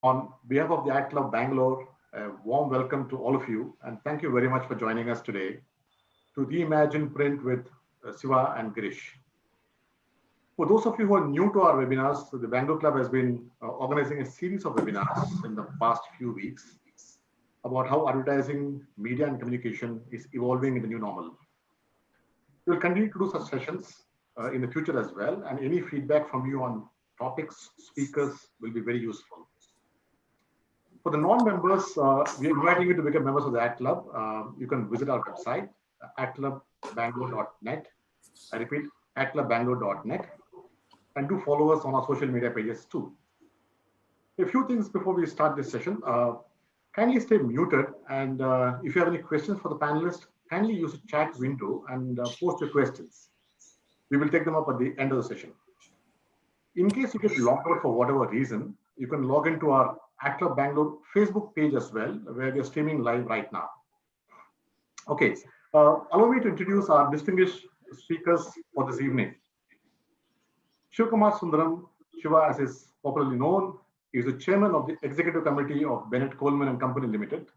On behalf of the Art Club Bangalore, a warm welcome to all of you, and thank you very much for joining us today to reimagine print with Siva and Girish. For those of you who are new to our webinars, the Bangalore Club has been organizing a series of webinars in the past few weeks about how advertising, media, and communication is evolving in the new normal. We will continue to do such sessions in the future as well, and any feedback from you on topics, speakers will be very useful. For the non-members, we are inviting you to become members of the Art Club. You can visit our website, artclubbangalore.net. I repeat, artclubbangalore.net. And do follow us on our social media pages too. A few things before we start this session. Kindly stay muted, and if you have any questions for the panelists, kindly use the chat window and post your questions. We will take them up at the end of the session. In case you get logged out for whatever reason, you can log into our Art Club Bangalore Facebook page as well, where we are streaming live right now. Okay, allow me to introduce our distinguished speakers for this evening. Sivakumar Sundaram, Siva as is popularly known, is the chairman of the executive committee of Bennett Coleman and Company Limited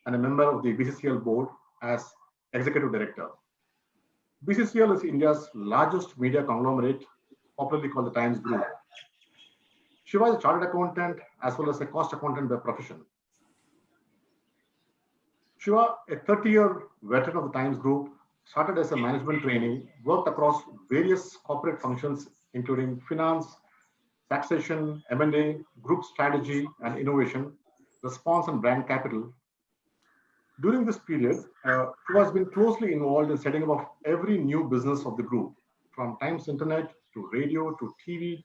and a member of the BCCL board as executive director. BCCL is India's largest media conglomerate, popularly called the Times Group. Shiva is a chartered accountant as well as a cost accountant by profession. Shiva, a 30-year veteran of the Times Group, started as a management trainee, worked across various corporate functions, including finance, taxation, M&A, group strategy and innovation, response and brand capital. During this period, Shiva has been closely involved in setting up of every new business of the group, from Times Internet to radio to TV,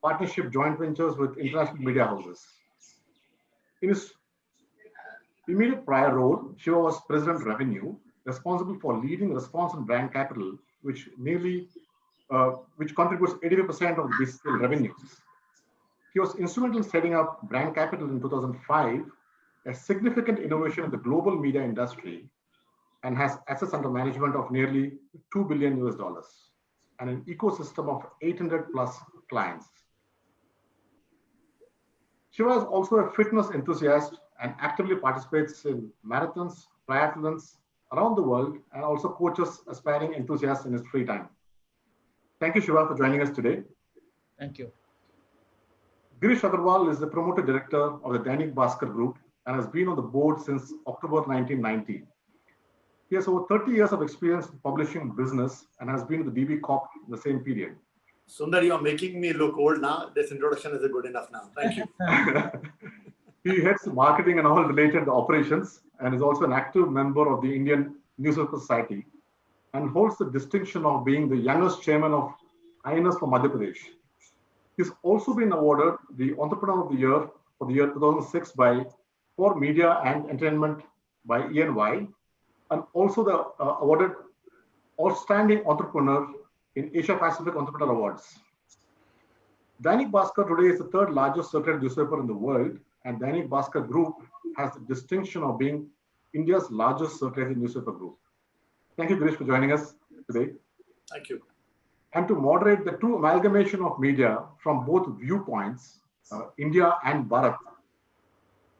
partnership joint ventures with international media houses. In his immediate prior role, Shiva was President Revenue, responsible for leading response and brand capital, which contributes 85% of the BCCL revenues. He was instrumental in setting up brand capital in 2005, a significant innovation in the global media industry, and has assets under management of nearly $2 billion and an ecosystem of 800 plus clients. Shiva is also a fitness enthusiast and actively participates in marathons, triathlons around the world, and also coaches aspiring enthusiasts in his free time. Thank you, Shiva, for joining us today. Thank you. Girish Agarwaal is the promoter director of the Dainik Bhaskar Group and has been on the board since October 1990. He has over 30 years of experience in publishing business and has been with the DB Corp in the same period. Sundar, you're making me look old now. This introduction is good enough now. Thank you. He heads marketing and all related operations and is also an active member of the Indian Newspaper Society and holds the distinction of being the youngest chairman of INS for Madhya Pradesh. He's also been awarded the Entrepreneur of the Year for the year 2006 for Media and Entertainment by ENY, and also the awarded Outstanding Entrepreneur in Asia Pacific Entrepreneur Awards. Dainik Bhaskar today is the third largest circulated newspaper in the world, and Dainik Bhaskar Group has the distinction of being India's largest circulated newspaper group. Thank you, Girish, for joining us today. Thank you. And to moderate the true amalgamation of media from both viewpoints, India and Bharat,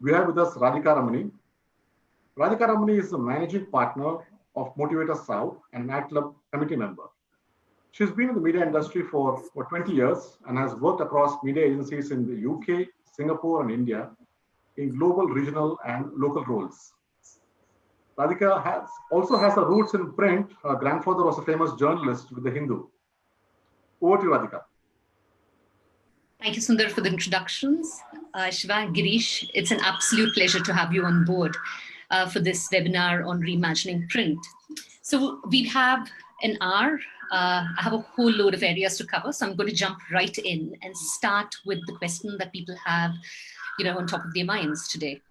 we have with us Radhika Ramani. Radhika Ramani is the managing partner of Motivator South and Art Club committee member. She's been in the media industry for 20 years and has worked across media agencies in the UK, Singapore, and India in global, regional, and local roles. Radhika also has her roots in print. Her grandfather was a famous journalist with The Hindu. Over to you, Radhika. Thank you, Sundar, for the introductions. Siva Girish, it's an absolute pleasure to have you on board for this webinar on reimagining print. So we have an hour. I have a whole load of areas to cover, so I'm going to jump right in and start with the question that people have, on top of their minds today.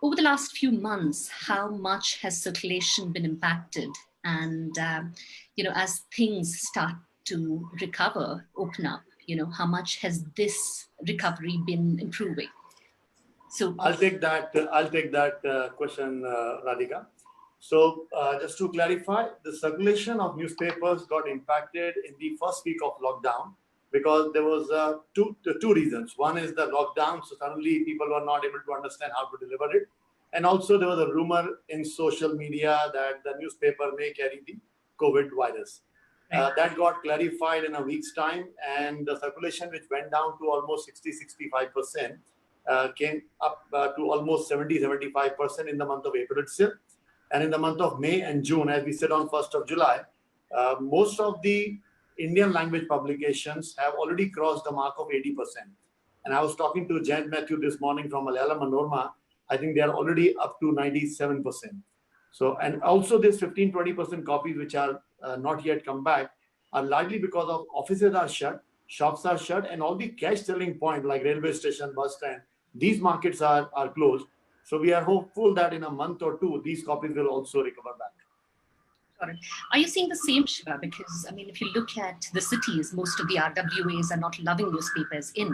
Over the last few months, how much has circulation been impacted? And, as things start to recover, open up, how much has this recovery been improving? So I'll take that question, Radhika. So just to clarify, the circulation of newspapers got impacted in the first week of lockdown because there was two reasons. One is the lockdown, so suddenly people were not able to understand how to deliver it, and also there was a rumor in social media that the newspaper may carry the COVID virus. That got clarified in a week's time, and the circulation, which went down to almost 60-65%, came up to almost 70-75% in the month of April itself. And in the month of May and June, as we said on 1st of July, most of the Indian language publications have already crossed the mark of 80%. And I was talking to Jayant Matthew this morning from Malayalam Manorama. I think they are already up to 97%. So, and also this 15-20% copies which are not yet come back are largely because of offices are shut, shops are shut, and all the cash selling point like railway station, bus stand, these markets are closed. So we are hopeful that in a month or two, these copies will also recover back. Got it. Are you seeing the same, Shiva? Because, I mean, if you look at the cities, most of the RWAs are not loving newspapers in.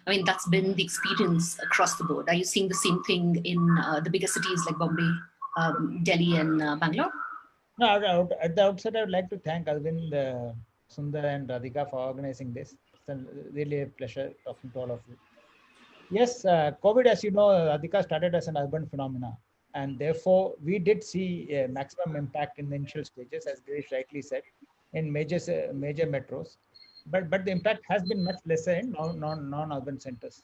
I mean, that's been the experience across the board. Are you seeing the same thing in the bigger cities like Bombay, Delhi and Bangalore? No, at the outset, I would like to thank Arvind, Sundar and Radhika for organizing this. It's really a pleasure talking to all of you. Yes, COVID, as you know, Radhika started as an urban phenomena. And therefore, we did see a maximum impact in the initial stages, as Girish rightly said, in major metros. But the impact has been much lesser in non-urban centers.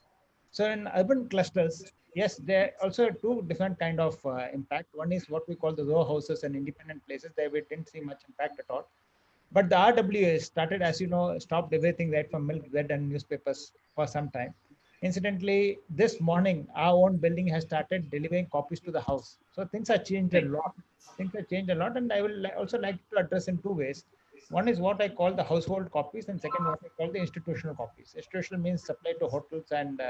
So in urban clusters, yes, there are also two different kind of impact. One is what we call the row houses and independent places. There we didn't see much impact at all. But the RWA started, as you know, stopped everything right from milk, bread, and newspapers for some time. Incidentally, this morning, our own building has started delivering copies to the house. So things have changed a lot. And I will also like to address in two ways. One is what I call the household copies, and second, what I call the institutional copies. Institutional means supply to hotels and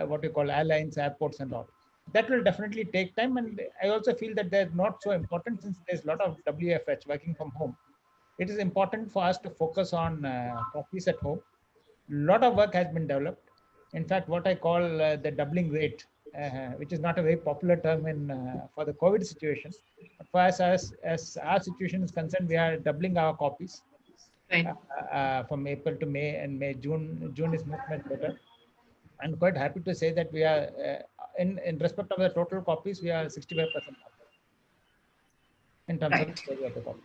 what we call airlines, airports, and all. That will definitely take time. And I also feel that they're not so important since there's a lot of WFH working from home. It is important for us to focus on copies at home. A lot of work has been developed. In fact, what I call the doubling rate, which is not a very popular term for the COVID situation. But for us, as our situation is concerned, we are doubling our copies from April to May, and June is much better. I'm quite happy to say that we are, in respect of the total copies, we are 65% in terms of the copies.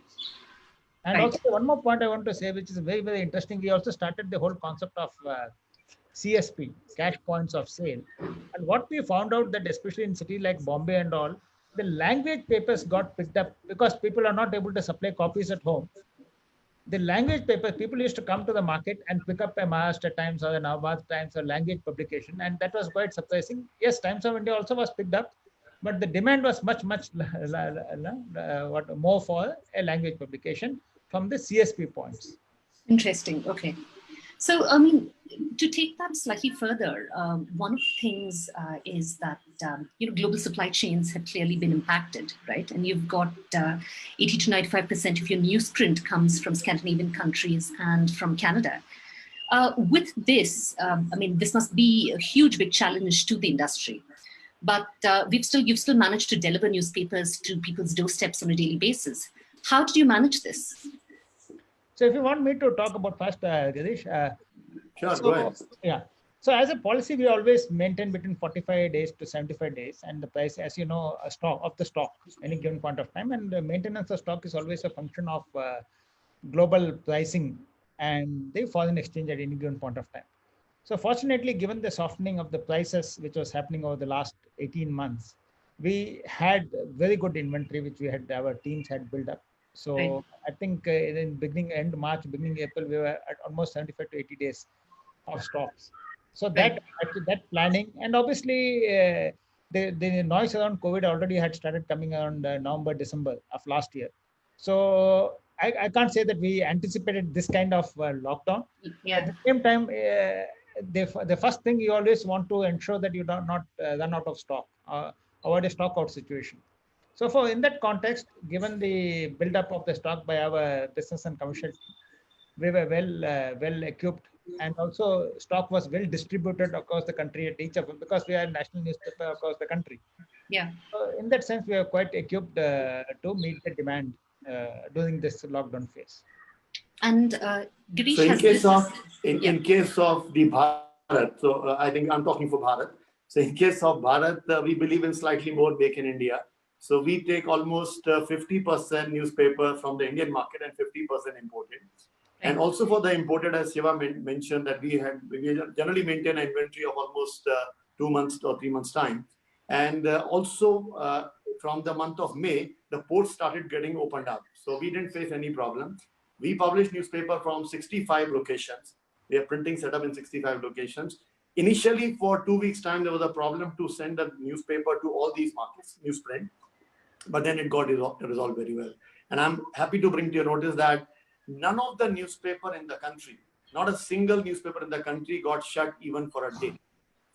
And also one more point I want to say, which is very, very interesting. We also started the whole concept of CSP, cash points of sale. And what we found out that especially in cities like Bombay and all, the language papers got picked up because people are not able to supply copies at home. The language papers, people used to come to the market and pick up a Maharashtra Times or a Navbharat Times or language publication. And that was quite surprising. Yes, Times of India also was picked up, but the demand was much more for a language publication from the CSP points. Interesting. Okay. So, I mean, to take that slightly further, one of the things is that, global supply chains have clearly been impacted, right? And you've got 80 to 95% of your newsprint comes from Scandinavian countries and from Canada. With this, this must be a huge, big challenge to the industry. But you've still managed to deliver newspapers to people's doorsteps on a daily basis. How did you manage this? So if you want me to talk about first, Girish. Sure, go ahead. Yeah. So as a policy, we always maintain between 45 days to 75 days. And the price, as you know, of the stock, any given point of time. And the maintenance of stock is always a function of global pricing and the foreign exchange at any given point of time. So fortunately, given the softening of the prices, which was happening over the last 18 months, we had very good inventory, which our teams had built up. So I think in end March, beginning April, we were at almost 75 to 80 days of stocks. So that planning, and obviously the noise around COVID already had started coming around November, December of last year. So I can't say that we anticipated this kind of lockdown. Yeah. At the same time, the first thing you always want to ensure that you do not run out of stock, avoid a stock out situation. So in that context, given the build-up of the stock by our business and commercial team, we were well equipped, and also stock was well distributed across the country at each of them, because we are a national newspaper across the country. Yeah. So in that sense, we are quite equipped to meet the demand during this lockdown phase. And Girish So in has case this. of in case of the Bharat, so I think I'm talking for Bharat. So in case of Bharat, we believe in slightly more Make in India. So we take almost 50% newspaper from the Indian market and 50% imported. And also for the imported, as Siva mentioned, that we generally maintain an inventory of almost 2 months or 3 months time. And also from the month of May, the ports started getting opened up. So we didn't face any problem. We publish newspaper from 65 locations. We have printing set up in 65 locations. Initially, for 2 weeks' time, there was a problem to send the newspaper to all these markets, newsprint, but then it got resolved very well. And I'm happy to bring to your notice that none of the newspaper in the country, not a single newspaper in the country got shut even for a day.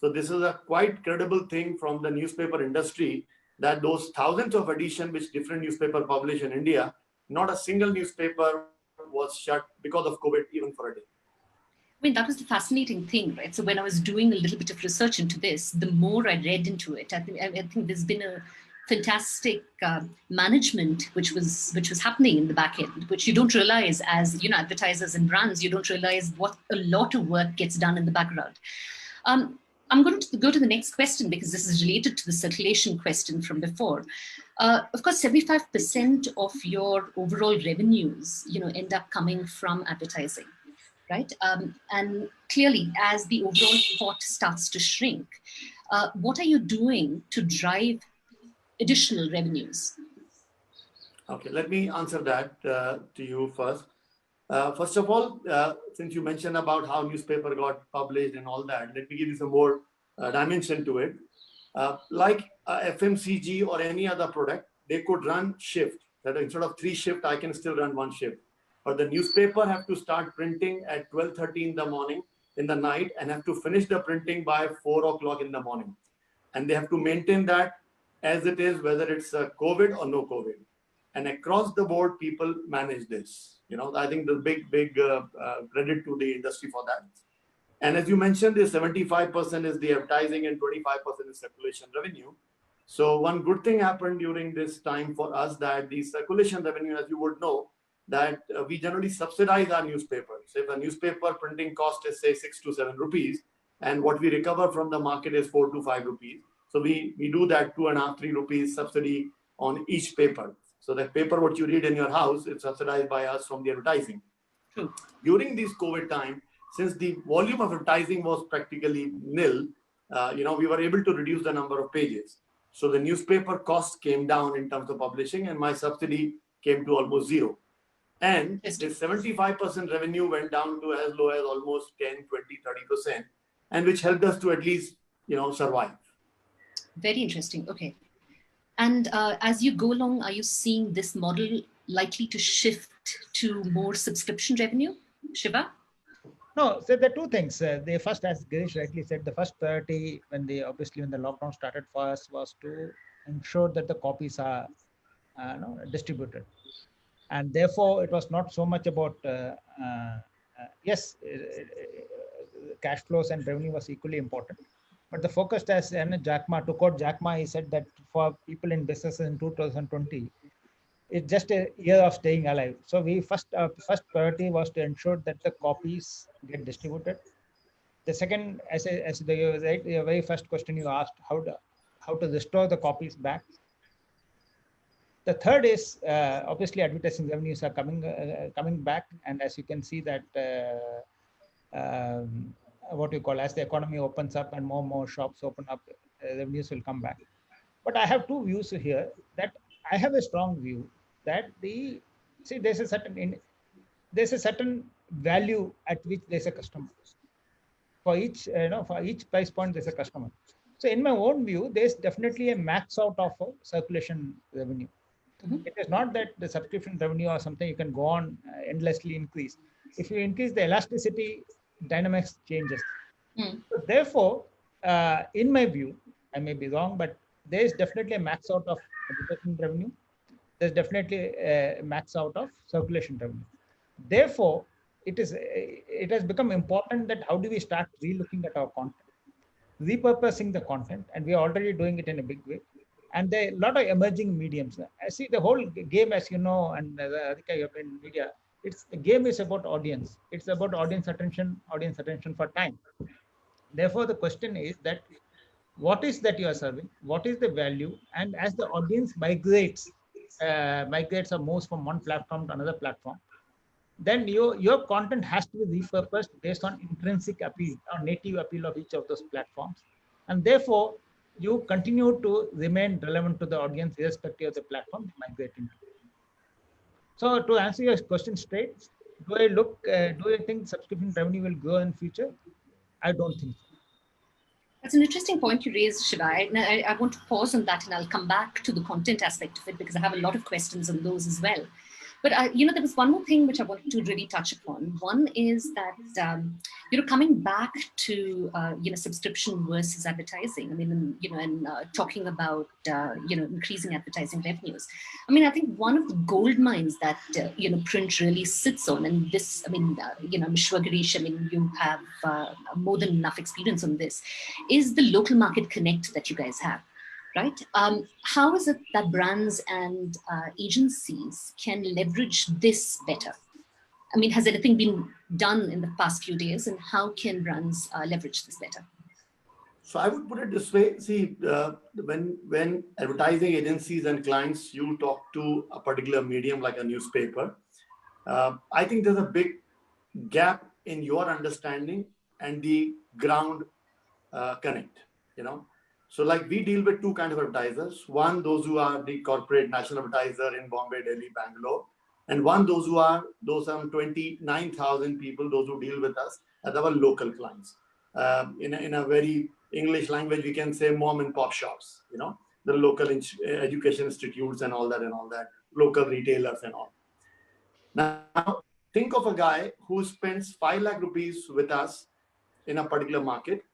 So this is a quite credible thing from the newspaper industry, that those thousands of editions which different newspaper publish in India, not a single newspaper was shut because of COVID even for a day. I mean, that was the fascinating thing, right? So when I was doing a little bit of research into this, the more I read into it, I think there's been a fantastic management which was happening in the back end, which you don't realize as advertisers and brands. You don't realize what a lot of work gets done in the background. I'm going to go to the next question because this is related to the circulation question from before. Of course, 75% of your overall revenues, end up coming from advertising. Right? And clearly, as the overall pot starts to shrink, what are you doing to drive additional revenues? Okay, let me answer that to you first. First of all, since you mentioned about how newspaper got published and all that, let me give you some more dimension to it. Like FMCG or any other product, they could run shift. That instead of 3 shifts, I can still run 1 shift. But the newspaper have to start printing at 12:30 in the morning, in the night, and have to finish the printing by 4 o'clock in the morning. And they have to maintain that as it is, whether it's COVID or no COVID. And across the board, people manage this. I think the big credit to the industry for that. And as you mentioned, the 75% is the advertising and 25% is circulation revenue. So one good thing happened during this time for us, that the circulation revenue, as you would know, that we generally subsidize our newspapers. So if a newspaper printing cost is say 6 to 7 rupees, and what we recover from the market is 4 to 5 rupees. So we do that 2.5, 3 rupees subsidy on each paper. So that paper, what you read in your house, it's subsidized by us from the advertising. True. During this COVID time, since the volume of advertising was practically nil, we were able to reduce the number of pages. So the newspaper cost came down in terms of publishing, and my subsidy came to almost zero. And the 75% revenue went down to as low as almost 10, 20, 30%, and which helped us to at least, survive. Very interesting. Okay. And as you go along, are you seeing this model likely to shift to more subscription revenue, Siva? No, so there are 2 things. The first, as Girish rightly said, the first priority when the lockdown started for us was to ensure that the copies are distributed. And therefore, it was not so much about, cash flows and revenue was equally important. But the focus, as Jack Ma took out, Jack Ma, he said that for people in businesses in 2020, it's just a year of staying alive. So we first priority was to ensure that the copies get distributed. The second, as the very first question you asked, how to restore the copies back. The third is obviously advertising revenues are coming back, and as you can see that as the economy opens up and more shops open up, revenues will come back. But I have 2 views here. That I have a strong view that there's a certain value at which there's a customer. For each price point, there's a customer. So in my own view, there's definitely a max out of circulation revenue. Mm-hmm. It is not that the subscription revenue or something you can go on endlessly increase. If you increase the elasticity, dynamics changes. Mm. So therefore, in my view, I may be wrong, but there is definitely a max out of advertising revenue. There's definitely a max out of circulation revenue. Therefore, it has become important that how do we start relooking at our content, repurposing the content, and we are already doing it in a big way. And there are a lot of emerging mediums. I see the whole game, as you know, and Radhika, you have been in media, the game is about audience. It's about audience attention for time. Therefore, the question is that what is that you are serving? What is the value? And as the audience migrates or moves from one platform to another platform, then your content has to be repurposed based on intrinsic appeal or native appeal of each of those platforms. And therefore, you continue to remain relevant to the audience irrespective of the platform you migrate into. So to answer your question straight, do you think subscription revenue will grow in future? I don't think so. That's an interesting point you raised, Shiva. I want to pause on that and I'll come back to the content aspect of it because I have a lot of questions on those as well. But, there was one more thing which I wanted to really touch upon. One is that, coming back to, subscription versus advertising, I mean, and talking about, increasing advertising revenues. I mean, I think one of the gold mines that, print really sits on, and this, I mean, Siva Girish, I mean, you have more than enough experience on this, is the local market connect that you guys have. Right? How is it that brands and agencies can leverage this better? I mean, has anything been done in the past few days, and how can brands leverage this better? So I would put it this way. See, when advertising agencies and clients, you talk to a particular medium like a newspaper, I think there's a big gap in your understanding and the ground connect, So like we deal with two kinds of advertisers. One, those who are the corporate national advertiser in Bombay, Delhi, Bangalore. And one, those 29,000 people, those who deal with us as our local clients. In a very English language, we can say mom and pop shops, the local education institutes and all that, local retailers and all. Now, think of a guy who spends 5 lakh rupees with us in a particular market.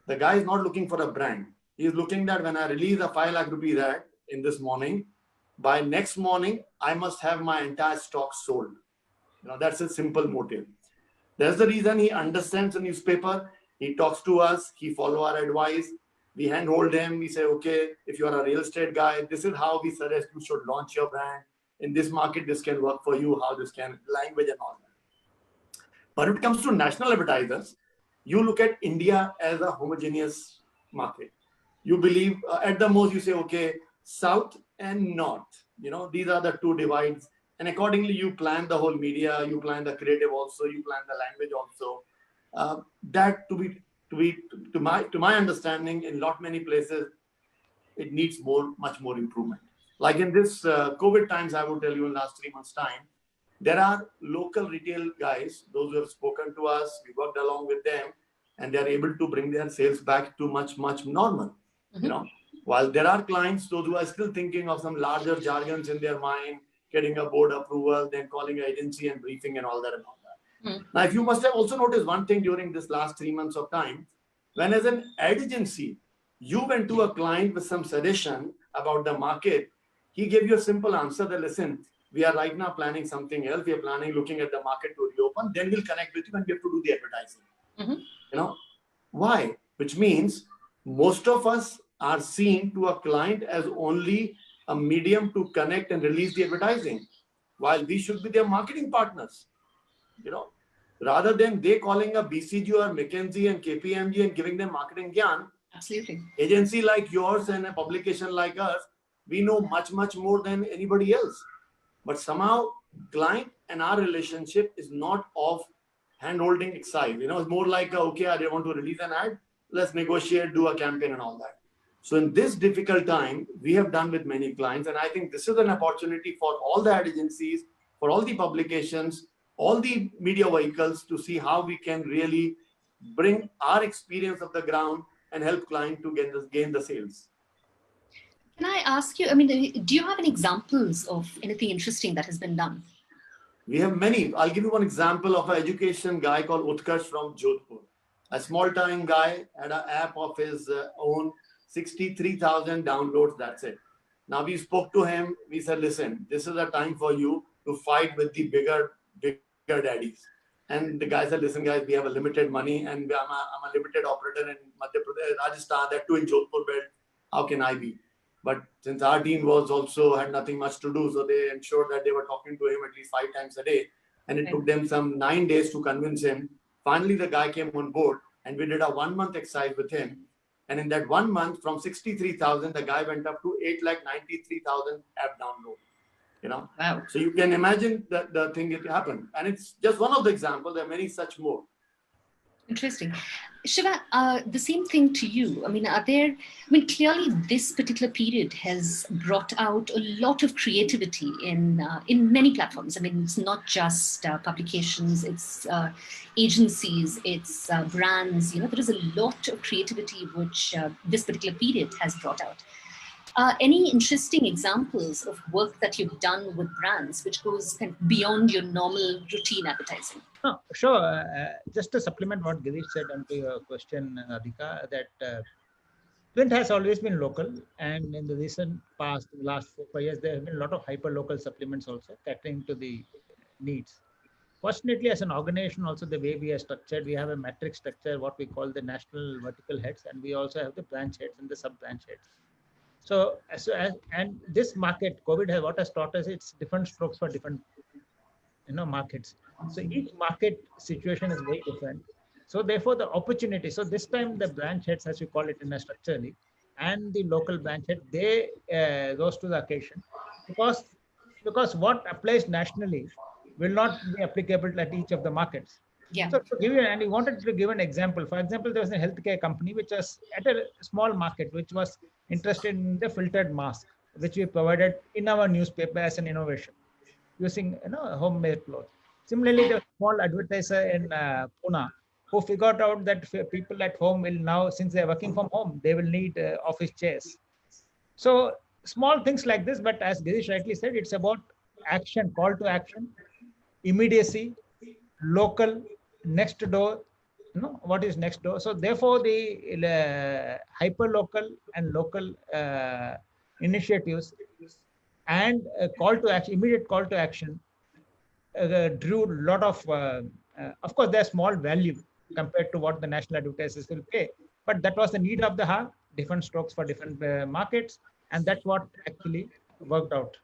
The guy is not looking for a brand. He is looking that when I release a 5 lakh rupees ad in this morning, by next morning, I must have my entire stock sold. That's a simple motive. That's the reason he understands the newspaper. He talks to us. He follows our advice. We handhold him. We say, okay, if you are a real estate guy, this is how we suggest you should launch your brand. In this market, this can work for you, how this can, language and all that. But when it comes to national advertisers, you look at India as a homogeneous market. You believe at the most you say, okay, South and North, these are the two divides. And accordingly, you plan the whole media, you plan the creative also, you plan the language also. That to my understanding, in many places, it needs much more improvement. Like in this COVID times, I would tell you in the last 3 months' time, there are local retail guys, those who have spoken to us, we worked along with them, and they are able to bring their sales back to much normal. While there are clients, those who are still thinking of some larger jargons in their mind, getting a board approval, then calling an agency and briefing and all that. Now, if you must have also noticed one thing during this last 3 months of time, when as an ad agency, you went to a client with some suggestion about the market, he gave you a simple answer that, listen, we are right now planning something else. We are looking at the market to reopen. Then we'll connect with you and we have to do the advertising. Why? Which means most of us are seen to a client as only a medium to connect and release the advertising, while we should be their marketing partners. Rather than they calling a BCG or McKinsey and KPMG and giving them marketing gyan. Absolutely. Agency like yours and a publication like us, we know much more than anybody else. But somehow, client and our relationship is not of hand-holding exercise. It's more like, okay, I want to release an ad. Let's negotiate, do a campaign and all that. So in this difficult time, we have done with many clients. And I think this is an opportunity for all the ad agencies, for all the publications, all the media vehicles to see how we can really bring our experience of the ground and help client to gain the sales. Can I ask you, I mean, do you have any examples of anything interesting that has been done? We have many. I'll give you one example of an education guy called Utkarsh from Jodhpur. A small-time guy had an app of his own, 63,000 downloads, that's it. Now we spoke to him, we said, listen, this is a time for you to fight with the bigger daddies. And the guy said, listen guys, we have a limited money and I'm a limited operator in Madhya Pradesh, Rajasthan, that too in Jodhpur belt. How can I be? But since our team had nothing much to do, so they ensured that they were talking to him at least 5 times a day. and it took them some 9 days to convince him. Finally, the guy came on board, and we did a 1 month exercise with him. And in that 1 month, from 63,000, the guy went up to 8,93,000 app download. You know, Wow. So you can imagine that the thing it happened, and it's just one of the examples. There are many such more. Interesting. Shiva, the same thing to you. I mean, clearly this particular period has brought out a lot of creativity in many platforms. I mean, it's not just publications, it's agencies, it's brands. You know, there is a lot of creativity which this particular period has brought out. Any interesting examples of work that you've done with brands which goes kind of beyond your normal routine advertising? No, sure. Just to supplement what Girish said onto your question, Radhika, that print has always been local, and in the recent past, the last 4-5 years, there have been a lot of hyper-local supplements also catering to the needs. Fortunately, as an organization, also the way we are structured, we have a matrix structure, what we call the national vertical heads, and we also have the branch heads and the sub-branch heads. So and this market, COVID what has taught us, it's different strokes for different markets. So each market situation is very different. So therefore the opportunity, so this time the branch heads, as we call it in a structurally, and the local branch head, they rose to the occasion because what applies nationally will not be applicable at each of the markets. Yeah. So to give you, and we wanted to give an example. For example, there was a healthcare company which was at a small market, which was interested in the filtered mask, which we provided in our newspaper as an innovation, using homemade clothes. Similarly, the small advertiser in Pune who figured out that people at home will now, since they are working from home, they will need office chairs. So small things like this, but as Girish rightly said, it's about action, call to action, immediacy, local, next door. What is next door? So therefore, the hyper local and local initiatives and call to action, immediate call to action, drew a lot of course, they're small value compared to what the national advertisers will pay, but that was the need of the hour, different strokes for different markets, and that's what actually worked out.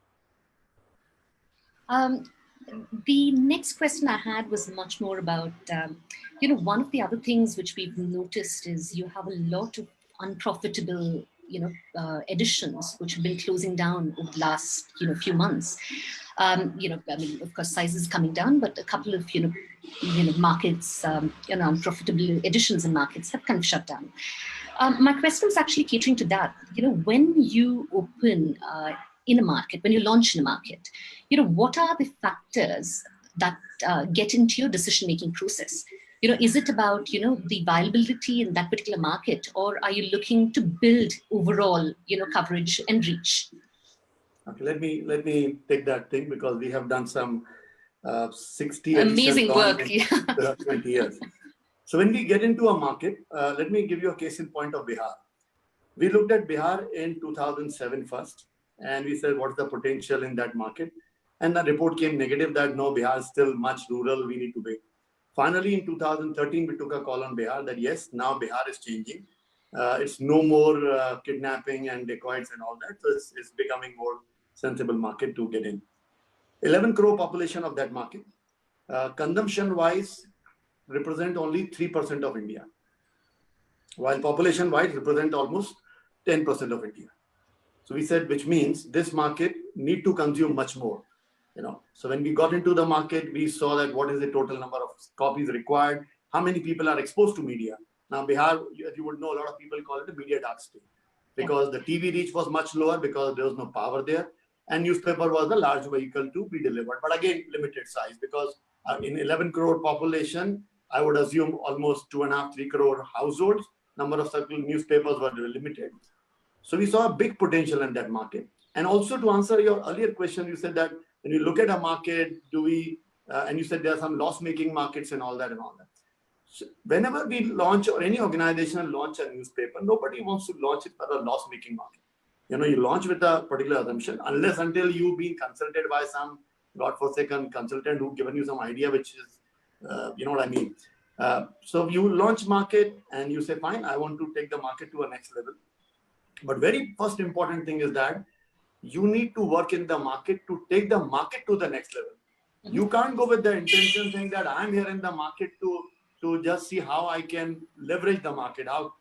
The next question I had was much more about, one of the other things which we've noticed is you have a lot of unprofitable, editions which have been closing down over the last, few months. Of course, sizes coming down, but a couple of, markets, unprofitable editions in markets have kind of shut down. My question was actually catering to that. When you open in a market, when you launch in a market, what are the factors that get into your decision-making process? Is it about, the viability in that particular market, or are you looking to build overall, coverage and reach? Okay, let me take that thing, because we have done some 60 amazing work in 20 years. So when we get into a market, let me give you a case in point of Bihar. We looked at Bihar in 2007 first, and we said, what's the potential in that market? And the report came negative that no, Bihar is still much rural, we need to wait. Finally, in 2013, we took a call on Bihar that yes, now Bihar is changing. It's no more kidnapping and dacoits and all that. So it's becoming more sensible market to get in. 11 crore population of that market. Consumption-wise, represent only 3% of India, while population-wise represent almost 10% of India. So we said, which means this market need to consume much more. So when we got into the market, we saw that what is the total number of copies required, how many people are exposed to media. Now Bihar, as you would know, a lot of people call it a media dark state, because the TV reach was much lower because there was no power there, and newspaper was a large vehicle to be delivered, but again limited size, because in 11 crore population, I would assume almost 2.5-3 crore households, number of circulating newspapers were limited. So we saw a big potential in that market. And also, to answer your earlier question, you said that when you look at a market, and you said there are some loss-making markets and all that. So whenever we launch, or any organization launch a newspaper, nobody wants to launch it for a loss-making market. You launch with a particular assumption, until you've been consulted by some godforsaken consultant who given you some idea, which is, you know what I mean. So you launch market and you say, fine, I want to take the market to a next level. But very first important thing is that you need to work in the market to take the market to the next level. You can't go with the intention saying that I'm here in the market to just see how I can leverage the market. How,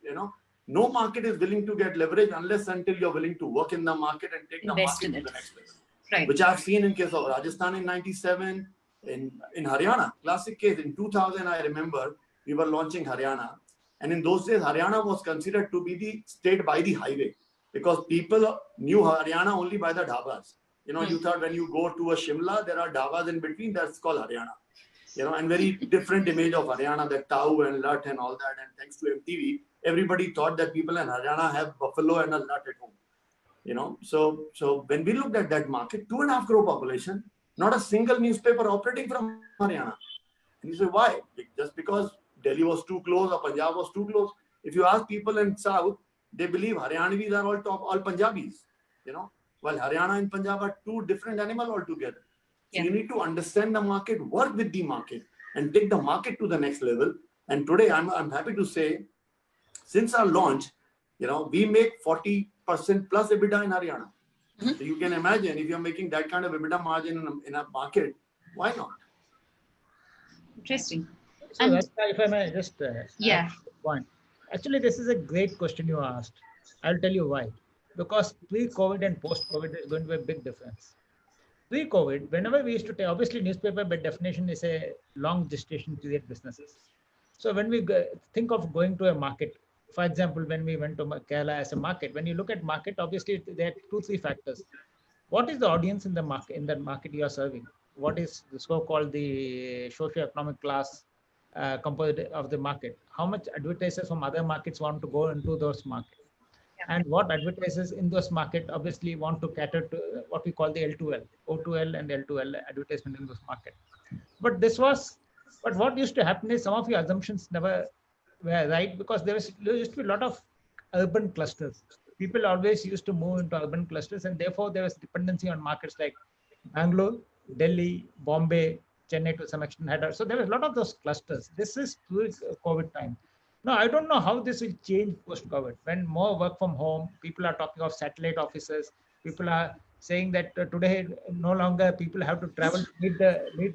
no market is willing to get leverage unless until you're willing to work in the market and take Invest the in market it. to the next level. Right. Which I've seen in case of Rajasthan in 97, in Haryana, classic case. In 2000, I remember we were launching Haryana. And in those days, Haryana was considered to be the state by the highway because people knew Haryana only by the dhabas. You thought when you go to a Shimla, there are dhabas in between, that's called Haryana. And very different image of Haryana, the cow and lut and all that. And thanks to MTV, everybody thought that people in Haryana have buffalo and a lut at home. So when we looked at that market, 2.5 crore population, not a single newspaper operating from Haryana. And you say, why? Just because Delhi was too close or Punjab was too close. If you ask people in South, they believe Haryanvis are all Punjabis, while Haryana and Punjab are two different animals altogether. So you need to understand the market, work with the market, and take the market to the next level. And today, I'm happy to say, since our launch, we make 40% plus EBITDA in Haryana. So you can imagine if you're making that kind of EBITDA margin in a market, why not? Interesting. So And that's why, if I may just yeah, add one. Actually, this is a great question you asked. I'll tell you why. Because pre-COVID and post-COVID, there's going to be a big difference. Pre-COVID, whenever we used to take, obviously newspaper by definition is a long gestation period businesses. So when we think of going to a market, for example, when we went to Kerala as a market, when you look at market, obviously there are 2-3 factors. What is the audience in the market, in that market you are serving? What is the so-called the socio-economic class composite of the market? How much advertisers from other markets want to go into those markets? And what advertisers in those market obviously want to cater to what we call the L2L, O2L and L2L advertisement in those market. But what used to happen is some of your assumptions never were right because there used to be a lot of urban clusters. People always used to move into urban clusters, and therefore there was dependency on markets like Bangalore, Delhi, Bombay, Chennai to some extent. So there was a lot of those clusters. This is COVID time. Now, I don't know how this will change post-COVID. When more work from home, people are talking of satellite offices. People are saying that today no longer people have to travel to meet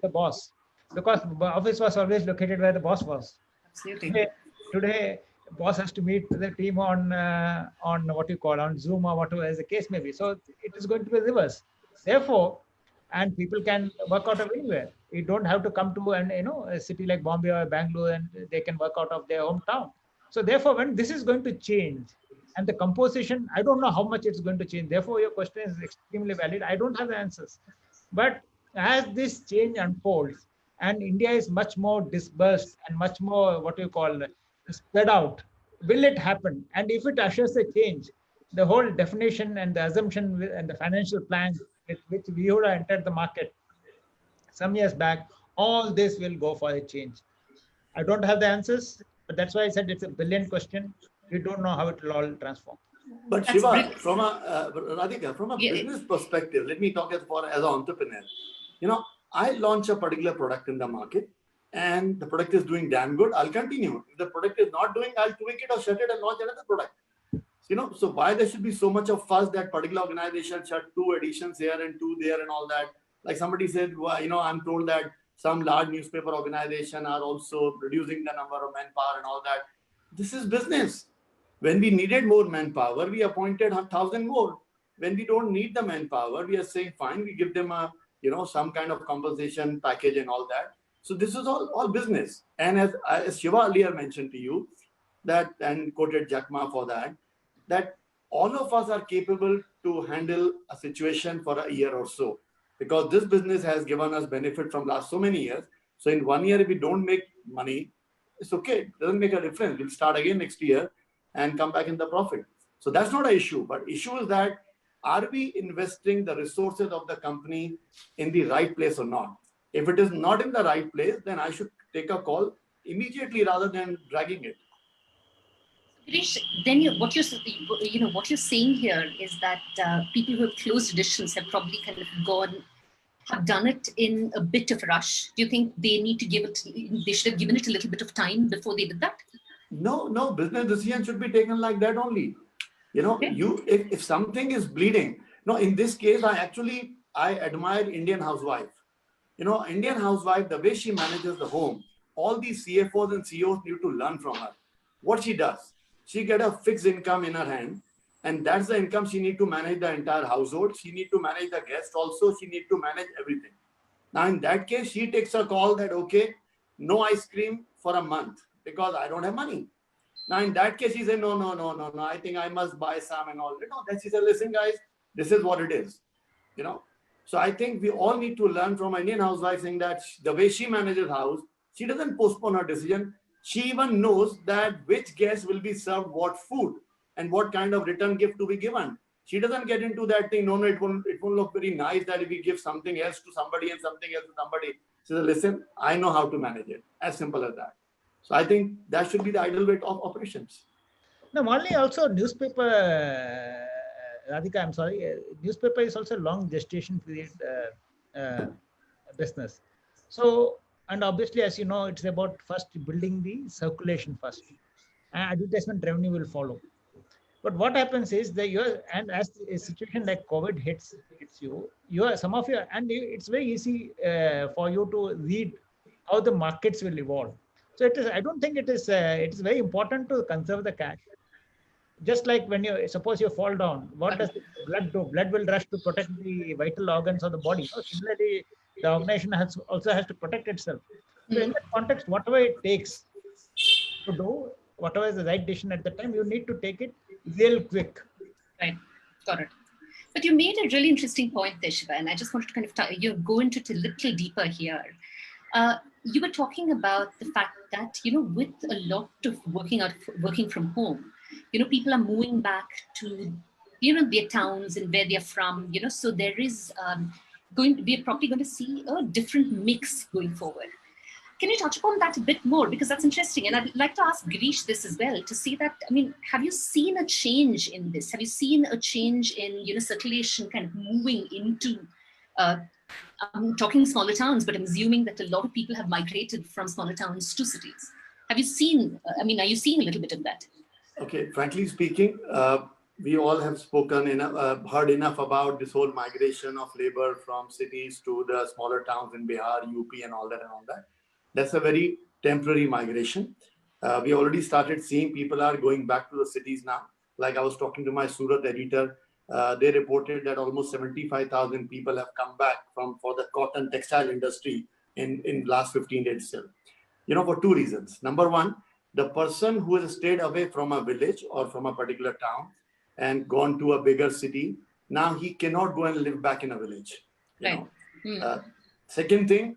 the boss because the office was always located where the boss was. absolutely. Today boss has to meet the team on what you call on Zoom or whatever as the case may be. So it is going to be reverse. Therefore, and people can work out of anywhere. You don't have to come to a city like Bombay or Bangalore, and they can work out of their hometown. So therefore, when this is going to change, and the composition, I don't know how much it's going to change. Therefore, your question is extremely valid. I don't have the answers, but as this change unfolds, and India is much more dispersed and much more what you call spread out, will it happen? And if it ushers a change, the whole definition and the assumption and the financial plan with which we would have entered the market some years back, all this will go for a change. I don't have the answers, but that's why I said it's a brilliant question. We don't know how it will all transform. But That's Shiva, brilliant. Radhika, from a Yeah. business perspective, let me talk as an entrepreneur. I launch a particular product in the market and the product is doing damn good, I'll continue. If the product is not doing, I'll tweak it or shut it and launch another product. So why there should be so much of fuss that particular organization shut 2 editions here and 2 there and all that? Like somebody said, well, I'm told that some large newspaper organization are also reducing the number of manpower and all that. This is business. When we needed more manpower, we appointed 1,000 more. When we don't need the manpower, we are saying, fine, we give them some kind of compensation package and all that. So this is all business. And as Shiva earlier mentioned to you, that and quoted Jack Ma for that all of us are capable to handle a situation for a year or so, because this business has given us benefit from last so many years. So in 1 year, if we don't make money, it's okay. It doesn't make a difference. We'll start again next year and come back in the profit. So that's not an issue. But issue is that, are we investing the resources of the company in the right place or not? If it is not in the right place, then I should take a call immediately rather than dragging it. Girish, then what you're saying here is that people who have closed editions have probably kind of have done it in a bit of a rush. Do you think they should have given it a little bit of time before they did that? No, business decision should be taken like that only. Okay. If something is bleeding, in this case, I admire Indian housewife. Indian housewife, the way she manages the home, all these CFOs and CEOs need to learn from her. What she does, she get a fixed income in her hand, and that's the income she need to manage the entire household. She need to manage the guests also. She need to manage everything. Now, in that case, she takes a call that, okay, no ice cream for a month because I don't have money. Now, in that case, she said, no, no, no, no, no, I think I must buy some and all. Then she said, listen, guys, this is what it is. So I think we all need to learn from Indian housewife saying that the way she manages house, she doesn't postpone her decision. She even knows that which guest will be served what food and what kind of return gift to be given. She doesn't get into that thing. No, no, it won't look very nice that if we give something else to somebody and something else to somebody. She says, listen, I know how to manage it. As simple as that. So I think that should be the ideal way of operations. No, only also newspaper, Radhika, I'm sorry, newspaper is also long gestation period business. So, and obviously, as you know, it's about first building the circulation first. And advertisement revenue will follow. But what happens is that and as a situation like COVID hits you, it's very easy for you to read how the markets will evolve. So I don't think it is very important to conserve the cash. Just like when suppose you fall down, what does blood do? Blood will rush to protect the vital organs of the body. Similarly, the organization also has to protect itself. So in that context, whatever it takes to do, whatever is the right decision at the time, you need to take it real quick. Right, got it. But you made a really interesting point there, Shiva, and I just wanted to kind of go into it a little deeper here. You were talking about the fact that, with a lot of working from home, people are moving back to, their towns and where they're from, so there is we're probably going to see a different mix going forward. Can you touch upon that a bit more? Because that's interesting. And I'd like to ask Girish this as well, to see that, have you seen a change in this? Have you seen a change in, circulation kind of moving into, I'm talking smaller towns, but I'm assuming that a lot of people have migrated from smaller towns to cities. Have you seen, are you seeing a little bit of that? Okay, frankly speaking, we all have heard enough about this whole migration of labor from cities to the smaller towns in Bihar, UP and all that. That's a very temporary migration. We already started seeing people are going back to the cities now. Like I was talking to my Surat editor, they reported that almost 75,000 people have come back for the cotton textile industry in last 15 days still. For two reasons. Number one, the person who has stayed away from a village or from a particular town and gone to a bigger city, now he cannot go and live back in a village. Second thing,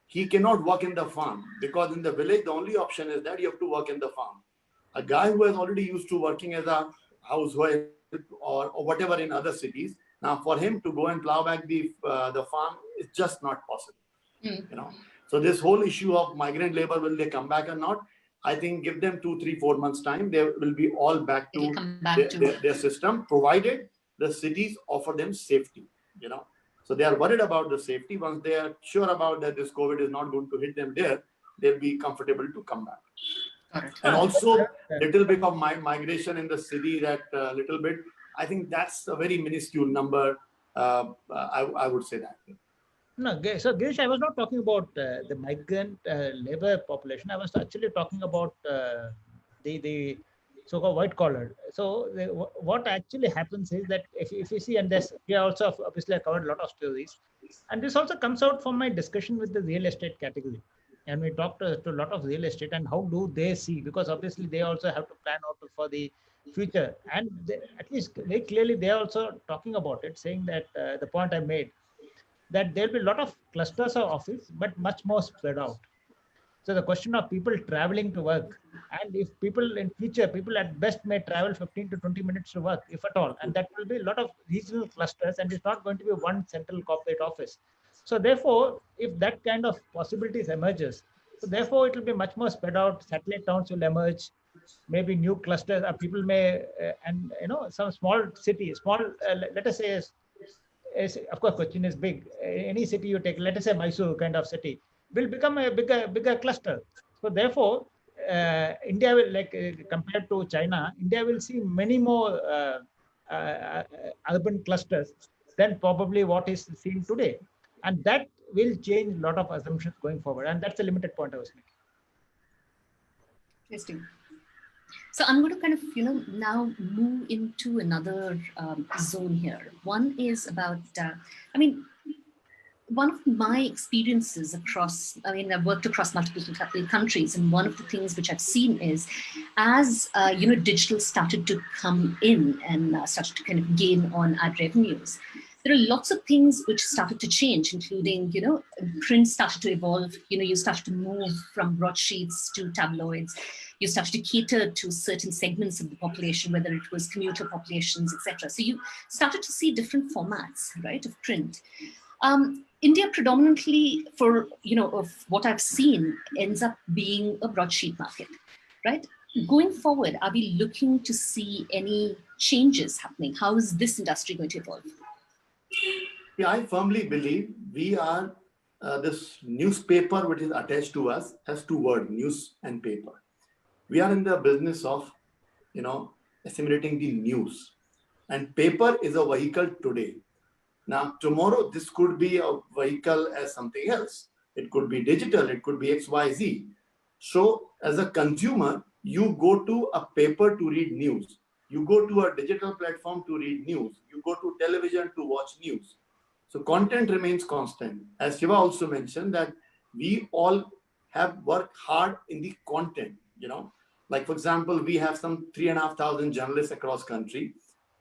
he cannot work in the farm, because in the village, the only option is that you have to work in the farm. A guy who has already used to working as a housewife or whatever in other cities, now for him to go and plow back the farm is just not possible. So this whole issue of migrant labor, will they come back or not? I think give them 2, 3, 4 months time, they will be all back to their system, provided the cities offer them safety. So they are worried about the safety. Once they are sure about that this COVID is not going to hit them there, they'll be comfortable to come back. And also little bit of migration in the city, that little bit, I think that's a very minuscule number. I would say that. No, so Girish, I was not talking about the migrant labor population. I was actually talking about the so-called white collar. So what actually happens is that if you see, and this, we also obviously I covered a lot of stories, and this also comes out from my discussion with the real estate category. And we talked to a lot of real estate and how do they see, because obviously they also have to plan out for the future. And at least very clearly, they are also talking about it, saying that the point I made, that there'll be a lot of clusters of office, but much more spread out. So the question of people traveling to work, and if people in future, people at best may travel 15 to 20 minutes to work, if at all, and that will be a lot of regional clusters, and it's not going to be one central corporate office. So therefore, if that kind of possibilities emerges, so therefore it will be much more spread out. Satellite towns will emerge, maybe new clusters. People may, and some small cities, let us say, of course, Cochin is big. Any city you take, let us say Mysore kind of city, will become a bigger cluster. So therefore, India will, compared to China, India will see many more urban clusters than probably what is seen today. And that will change a lot of assumptions going forward. And that's a limited point I was making. Interesting. So I'm going to kind of, now move into another zone here. One is about, one of my experiences across, I've worked across multiple countries, and one of the things which I've seen is as, digital started to come in and started to kind of gain on ad revenues, there are lots of things which started to change, including, print started to evolve. You started to move from broadsheets to tabloids. You started to cater to certain segments of the population, whether it was commuter populations, etc. So you started to see different formats, right, of print. India predominantly, of what I've seen, ends up being a broadsheet market, right? Going forward, are we looking to see any changes happening? How is this industry going to evolve? Yeah, I firmly believe we are, this newspaper which is attached to us has two words, news and paper. We are in the business of, assimilating the news. And paper is a vehicle today. Now, tomorrow, this could be a vehicle as something else. It could be digital, it could be XYZ. So, as a consumer, you go to a paper to read news. You go to a digital platform to read news. You go to television to watch news. So, content remains constant. As Shiva also mentioned, that we all have worked hard in the content, Like, for example, we have some 3,500 journalists across country.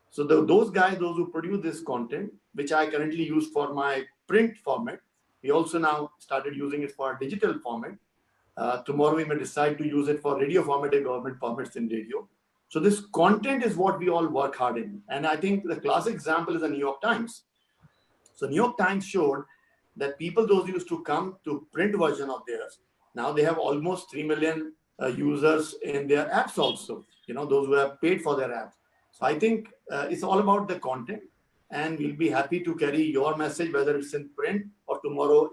So those guys, those who produce this content, which I currently use for my print format, we also now started using it for digital format. Tomorrow we may decide to use it for radio format and government formats in radio. So this content is what we all work hard in. And I think the classic example is the New York Times. So New York Times showed that people, those used to come to print version of theirs, now they have almost 3 million users in their apps also, those who have paid for their apps. So I think it's all about the content, and we'll be happy to carry your message, whether it's in print or tomorrow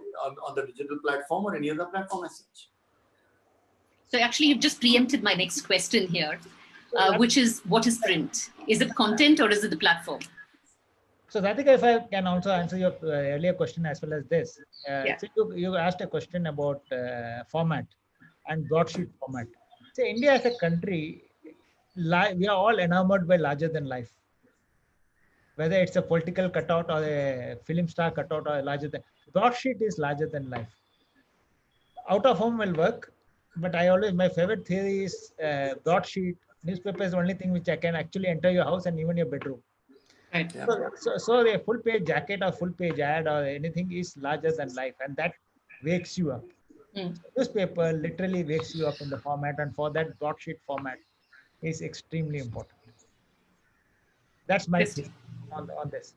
on the digital platform or any other platform as such. So actually, you've just preempted my next question here, which is, what is print? Is it content or is it the platform? So Radhika, if I can also answer your earlier question as well as this. So you asked a question about format and broadsheet format. So India as a country, we are all enamored by larger than life. Whether it's a political cutout or a film star cutout or a larger than, broadsheet is larger than life. Out of home will work, but my favorite theory is broadsheet. Newspaper is the only thing which I can actually enter your house and even your bedroom. Right. Yeah. So a full page jacket or full page ad or anything is larger than life, and that wakes you up. Newspaper literally wakes you up in the format, and for that broadsheet format is extremely important. That's my take on this.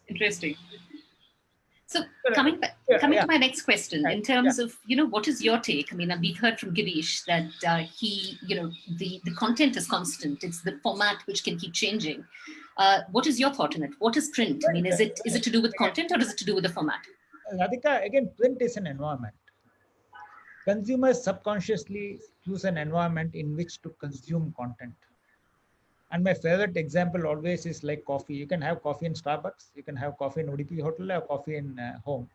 Interesting. So coming to my next question, in terms of, what is your take? I mean, we've heard from Girish that the content is constant. It's the format which can keep changing. What is your thought on it? What is print? I mean, is it to do with content or is it to do with the format? Radhika, again, print is an environment. Consumers subconsciously choose an environment in which to consume content. And my favorite example always is like coffee. You can have coffee in Starbucks. You can have coffee in ODP Hotel or coffee in home.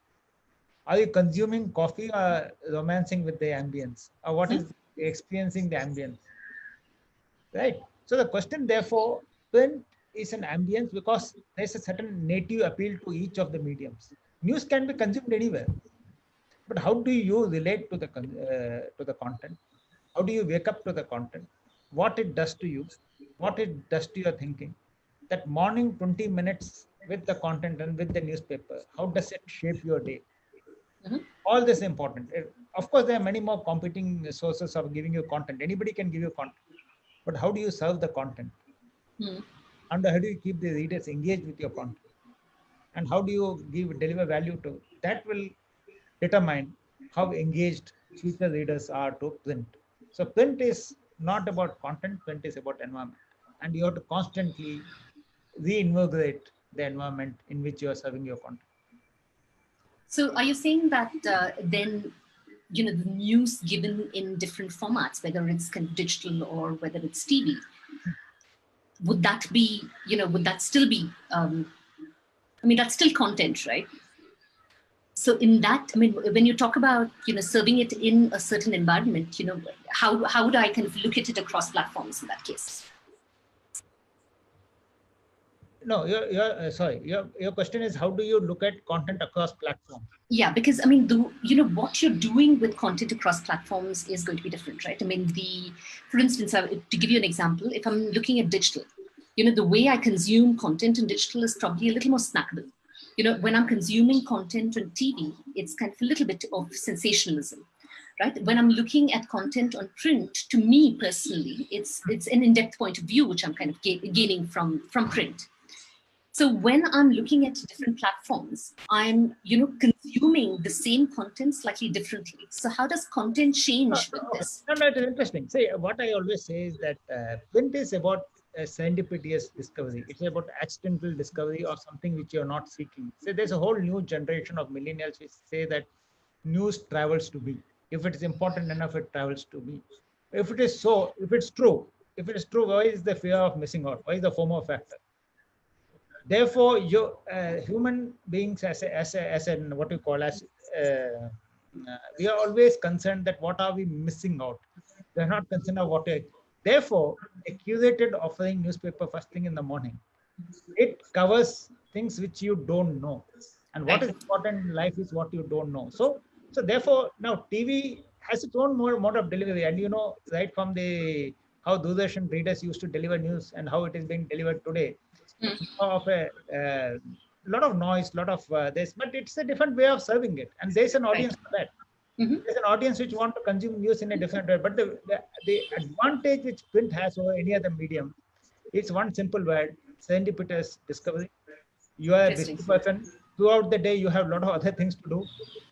Are you consuming coffee or romancing with the ambience? Or what is experiencing the ambience? Right. So the question, therefore, print is an ambience because there's a certain native appeal to each of the mediums. News can be consumed anywhere. But how do you relate to the content? How do you wake up to the content? What it does to you? What it does to your thinking? That morning 20 minutes with the content and with the newspaper, how does it shape your day? All this is important. Of course, there are many more competing sources of giving you content. Anybody can give you content. But how do you serve the content? And how do you keep the readers engaged with your content? And how do you deliver value to? That will determine how engaged future readers are to print. So print is not about content, print is about environment. And you have to constantly reinvigorate the environment in which you are serving your content. So are you saying that then, the news given in different formats, whether it's kind of digital or whether it's TV, would that be, would that still be, that's still content, right? So in that, I mean, when you talk about, serving it in a certain environment, how would I kind of look at it across platforms in that case? No, sorry. Your question is, how do you look at content across platforms? Yeah, because I mean, what you're doing with content across platforms is going to be different, right? I mean, for instance, to give you an example, if I'm looking at digital, the way I consume content in digital is probably a little more snackable. When I'm consuming content on TV, it's kind of a little bit of sensationalism, right? When I'm looking at content on print, to me personally, it's an in-depth point of view, which I'm kind of gaining from print. So when I'm looking at different platforms, I'm, consuming the same content slightly differently. So how does content change with this? No, it is interesting. See, what I always say is that print is about serendipitous discovery. It's about accidental discovery or something which you're not seeking. So there's a whole new generation of millennials which say that news travels to me. If it is important enough, it travels to me. If it is so, if it's true, why is the fear of missing out? Why is the FOMO factor? Therefore, you human beings, as what you call as, we are always concerned that what are we missing out. We are not concerned of what. Therefore, a curated offering newspaper first thing in the morning, it covers things which you don't know, and what is important in life is what you don't know. So therefore, now TV has its own mode of delivery, and right from the how Doordarshan readers used to deliver news and how it is being delivered today. Of a lot of noise, lot of this, but it's a different way of serving it, and there's an audience for that. There's an audience which want to consume news in a different way. But the advantage which print has over any other medium, it's one simple word: serendipitous discovery. You are a busy person. Throughout the day, you have a lot of other things to do.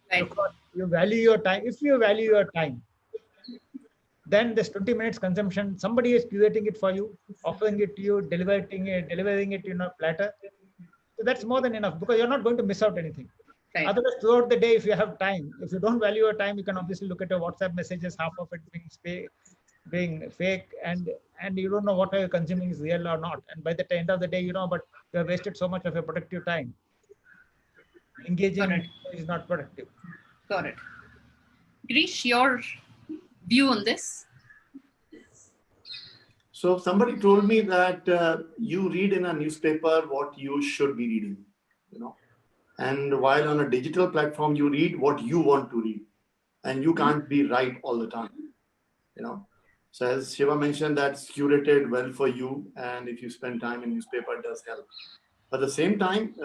Right. You value your time. If you value your time, then this 20 minutes consumption, somebody is curating it for you, offering it to you, delivering it in a platter. So that's more than enough, because you're not going to miss out anything. Right. Otherwise, throughout the day, if you have time, if you don't value your time, you can obviously look at your WhatsApp messages, half of it being fake, and you don't know what you're consuming is real or not. And by the end of the day, but you have wasted so much of your productive time. Engaging is not productive. Got it. Girish, your view on this? So somebody told me that you read in a newspaper what you should be reading, and while on a digital platform, you read what you want to read, and you can't be right all the time, So as Shiva mentioned, that's curated well for you, and if you spend time in newspaper, it does help. But at the same time,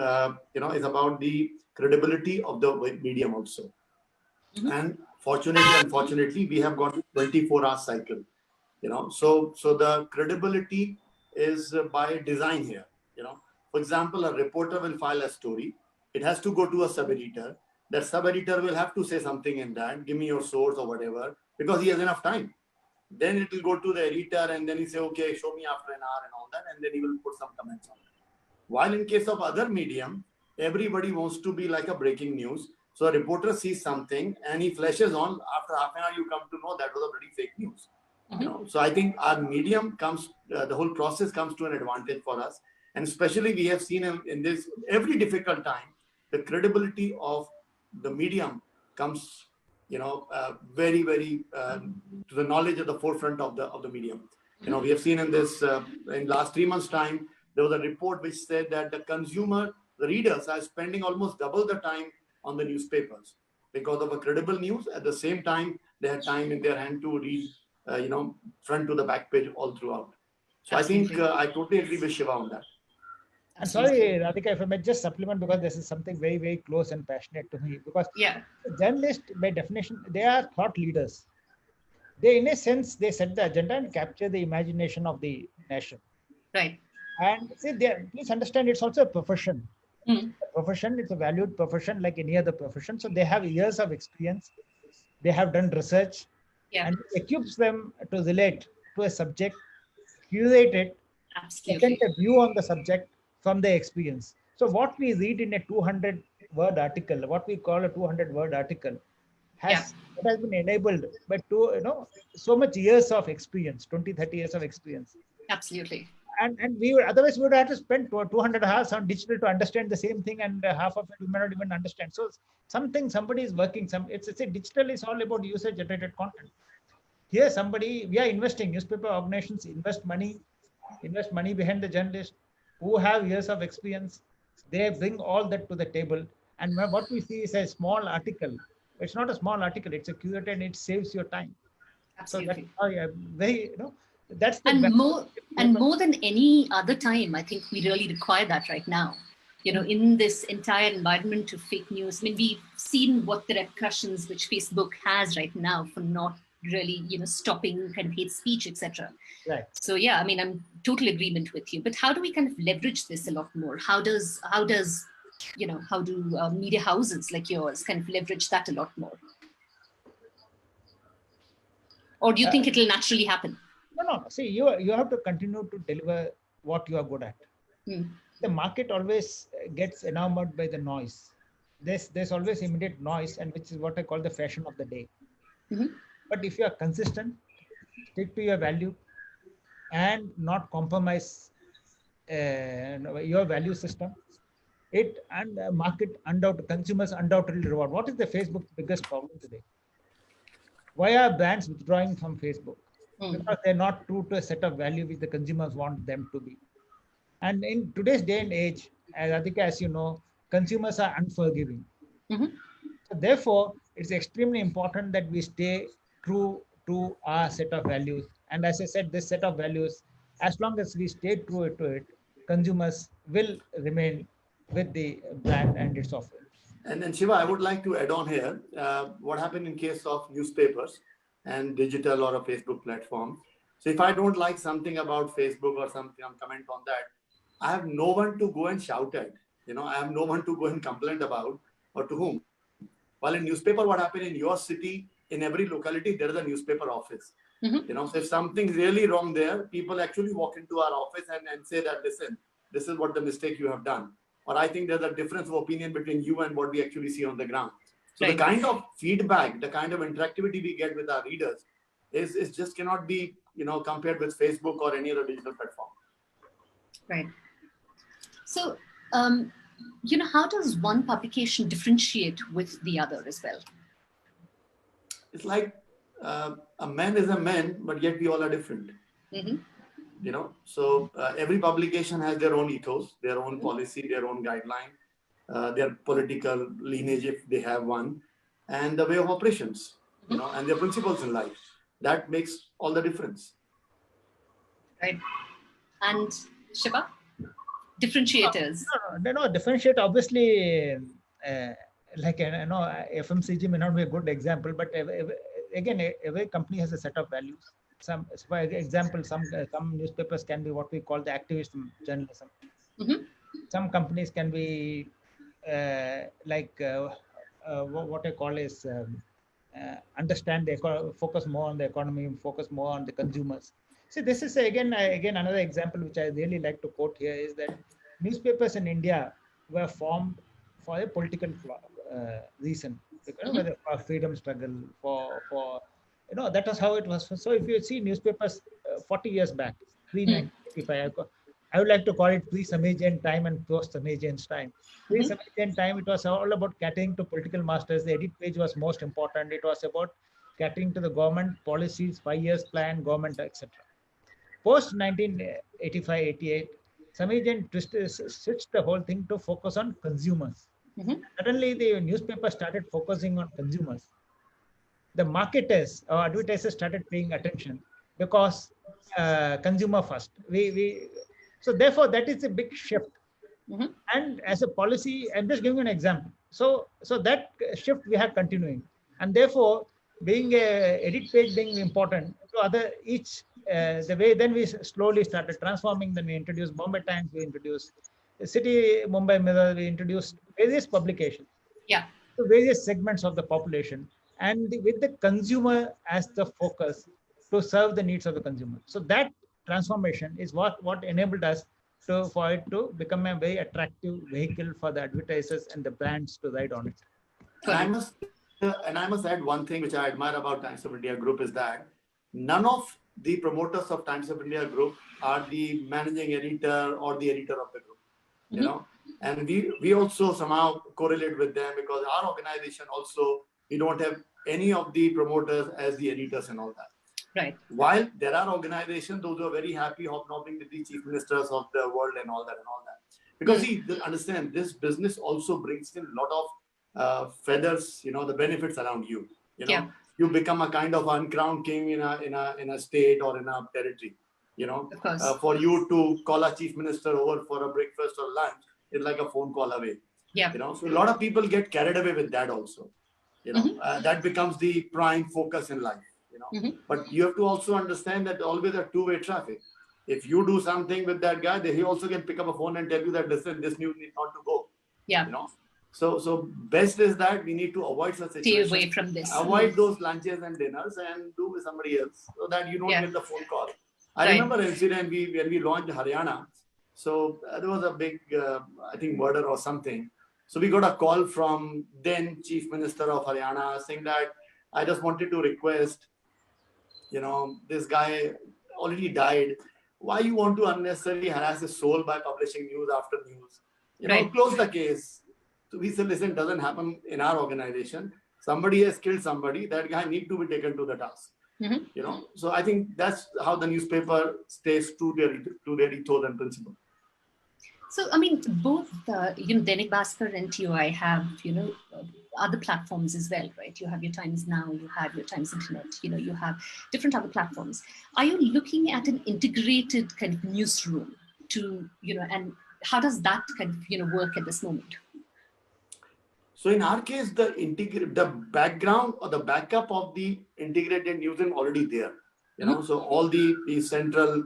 it's about the credibility of the medium also. And unfortunately, we have got a 24-hour cycle, So the credibility is by design here, For example, a reporter will file a story. It has to go to a sub-editor. That sub-editor will have to say something in that, give me your source or whatever, because he has enough time. Then it will go to the editor, and then he say, okay, show me after an hour and all that, and then he will put some comments on it. While in case of other medium, everybody wants to be like a breaking news. So a reporter sees something and he flashes on. After half an hour, you come to know that was a pretty fake news. So I think our medium comes, the whole process comes to an advantage for us. And especially we have seen in this every difficult time, the credibility of the medium comes, very, very to the knowledge at the forefront of the medium. We have seen in this, in last 3 months' time, there was a report which said that the readers are spending almost double the time on the newspapers because of a credible news. At the same time, they had time in their hand to read, front to the back page all throughout. So absolutely. I think I totally agree with Shiva on that. I'm sorry, Radhika, if I may just supplement, because this is something very, very close and passionate to me. Because journalists, by definition, they are thought leaders. They, in a sense, they set the agenda and capture the imagination of the nation. Right. And see, please understand, it's also a profession. A profession, it's a valued profession like any other profession. So they have years of experience. They have done research, and it equips them to relate to a subject, curate it, present a view on the subject from their experience. So what we read in a 200-word article, what we call a 200-word article, has been enabled by so much years of experience, 20, 30 years of experience. Absolutely. and we would, otherwise we would have to spend 200 hours on digital to understand the same thing, and half of it we may not even understand. So something somebody is working. It's digital is all about user generated content. Here we are investing. Newspaper organizations invest money behind the journalists who have years of experience. They bring all that to the table, and what we see is a small article. It's not a small article. It's a curated, and it saves your time. Absolutely. So very that's the and more than any other time, I think we really require that right now. In this entire environment of fake news, I mean, we've seen what the repercussions which Facebook has right now for not really, stopping kind of hate speech, etc. Right. So yeah, I mean, I'm total agreement with you. But how do we kind of leverage this a lot more? How do media houses like yours kind of leverage that a lot more? Or do you think it will naturally happen? No. See, you have to continue to deliver what you are good at. The market always gets enamored by the noise. There's always immediate noise, and which is what I call the fashion of the day. But if you are consistent, stick to your value, and not compromise your value system, consumers undoubtedly reward. What is the Facebook's biggest problem today? Why are brands withdrawing from Facebook? Because they're not true to a set of value which the consumers want them to be. And in today's day and age, as you know, consumers are unforgiving. So therefore, it's extremely important that we stay true to our set of values. And as I said, this set of values, as long as we stay true to it, consumers will remain with the brand and its offering. And then Shiva, I would like to add on here, what happened in case of newspapers and digital or a Facebook platform. So if I don't like something about Facebook or something, comment on that, I have no one to go and shout at. I have no one to go and complain about, or to whom. While in newspaper, what happened in your city, in every locality, there is a newspaper office. So if something's really wrong there, people actually walk into our office and say that, listen, this is what the mistake you have done. Or I think there's a difference of opinion between you and what we actually see on the ground. So the kind of feedback, the kind of interactivity we get with our readers is just cannot be, compared with Facebook or any other digital platform. Right. So, how does one publication differentiate with the other as well? It's like a man is a man, but yet we all are different. So every publication has their own ethos, their own policy, their own guideline, their political lineage if they have one, and the way of operations, and their principles in life. That makes all the difference. Right. And Shiva, differentiators. No, differentiate obviously. Like FMCG may not be a good example, but again, every company has a set of values. For example, some newspapers can be what we call the activist journalism. Some companies can be what I call is understand focus more on the economy, focus more on the consumers. See, this is again another example which I really like to quote here is that newspapers in India were formed for a political reason, whether for freedom struggle, for that was how it was. So if you see newspapers 40 years back, pre-1985, I would like to call it pre-Samajian time and post-Samajian time. Pre-Samajian time, it was all about catering to political masters. The edit page was most important. It was about catering to the government policies, 5 years plan, government, etc. Post 1985-88, Samajian switched the whole thing to focus on consumers. Suddenly, the newspaper started focusing on consumers. The marketers or advertisers started paying attention because consumer first. So therefore, that is a big shift. And as a policy, I'm just giving you an example. So that shift we have continuing, and therefore, being a edit page being important to the way then we slowly started transforming. Then we introduced Bombay Times, we introduced the City Mumbai Mirror, we introduced various publications. To various segments of the population, and with the consumer as the focus to serve the needs of the consumer. So that transformation is what enabled us for it to become a very attractive vehicle for the advertisers and the brands to ride on it. And I must add one thing which I admire about Times of India Group is that none of the promoters of Times of India group are the managing editor or the editor of the group, you know. And we also somehow correlate with them, because our organization also, we don't have any of the promoters as the editors and all that. Right. While there are organizations, those who are very happy hobnobbing with the chief ministers of the world and all that. Because understand, this business also brings in a lot of feathers, you know, the benefits around you. You know, you become a kind of uncrowned king in a state or in a territory. You know, for you to call a chief minister over for a breakfast or lunch is like a phone call away. Yeah. You know, so a lot of people get carried away with that also. You know, that becomes the prime focus in life. You know, but you have to also understand that always a two-way traffic. If you do something with that guy, then he also can pick up a phone and tell you that, listen, this news needs not to go. Yeah. You know, so best is that we need to avoid such situations. Stay away from this. Avoid those lunches and dinners and do with somebody else, so that you don't get the phone call. I remember an incident when we launched Haryana. So there was a big, I think, murder or something. So we got a call from then Chief Minister of Haryana saying that, I just wanted to request, you know, this guy already died. Why you want to unnecessarily harass his soul by publishing news after news? You know, close the case. So we said, listen, doesn't happen in our organization. Somebody has killed somebody. That guy need to be taken to the task. You know, so I think that's how the newspaper stays true to their ethos and principle. So, I mean, both, you know, Dainik Bhaskar and TOI have, you know, other platforms as well, right? You have your Times Now, you have your Times Internet, you know, you have different other platforms. Are you looking at an integrated kind of newsroom to, you know, and how does that kind of, you know, work at this moment? So in our case, the background or the backup of the integrated newsroom already there, you know, so all the central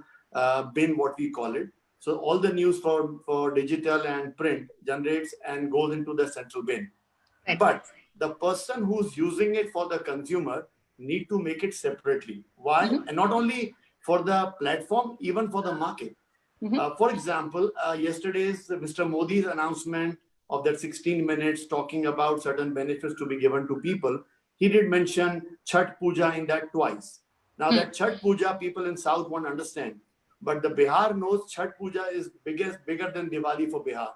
bin, what we call it. So all the news for digital and print generates and goes into the central bin. But the person who's using it for the consumer need to make it separately. Why? And not only for the platform, even for the market. For example, yesterday's Mr. Modi's announcement of that 16 minutes talking about certain benefits to be given to people, he did mention Chhat Puja in that twice. Now that Chhat Puja, people in South won't understand. But the Bihar knows Chhat Puja is bigger than Diwali for Bihar.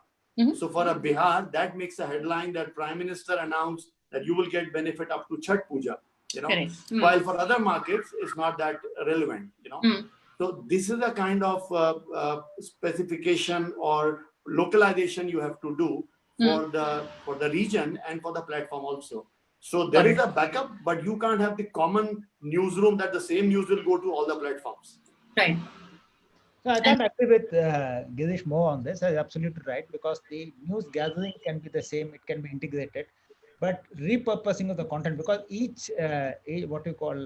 So for a Bihar, that makes a headline that Prime Minister announced that you will get benefit up to Chhat Puja. You know, while for other markets, it's not that relevant. You know, so this is a kind of specification or localization you have to do for the region and for the platform also. So there is a backup, but you can't have the common newsroom that the same news will go to all the platforms. Right. So I can't agree with Girish more on this. That's absolutely right, because the news gathering can be the same, it can be integrated, but repurposing of the content, because each what you call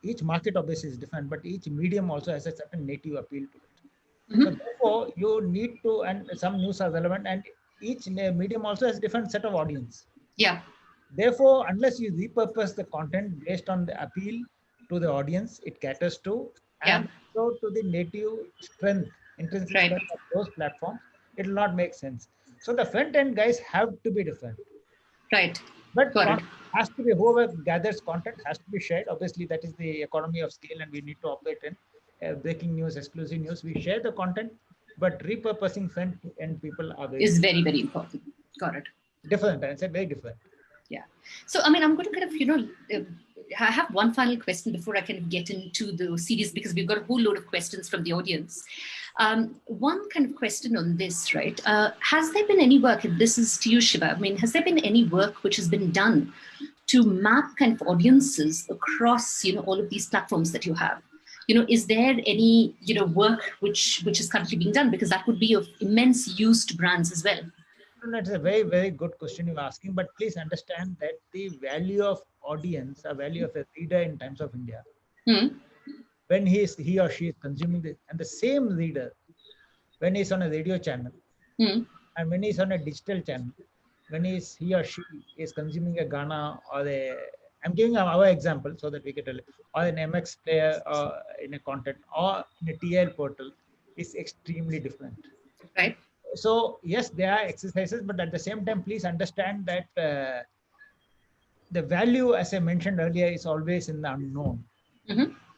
each market obviously is different, but each medium also has a certain native appeal to it. So therefore, you need to, and some news are relevant, and each medium also has a different set of audience. Yeah. Therefore, unless you repurpose the content based on the appeal to the audience it caters to, and so to the native strength, intrinsic strength of those platforms, it will not make sense. So the front end guys have to be different. Right. But has to be, whoever gathers content has to be shared. Obviously, that is the economy of scale, and we need to operate in breaking news, exclusive news. We share the content, but repurposing front end people are very, very important. Got it. Different. I said very different. Yeah. So, I mean, I'm going to kind of, you know, I have one final question before I can get into the series, because we've got a whole load of questions from the audience. One kind of question on this, right? Has there been any work, and this is to you, Siva, I mean, has there been any work which has been done to map kind of audiences across, you know, all of these platforms that you have? You know, is there any, you know, work which is currently being done? Because that would be of immense use to brands as well. That's a very, very good question you're asking, but please understand that the value of audience, a value of a reader in Times of India, when he or she is consuming this, and the same reader, when he's on a radio channel, and when he's on a digital channel, when he or she is consuming a Ghana or I'm giving our example so that we can tell, or an MX player or in a content or in a TL portal, is extremely different. Right. So yes, there are exercises, but at the same time, please understand that the value, as I mentioned earlier, is always in the unknown.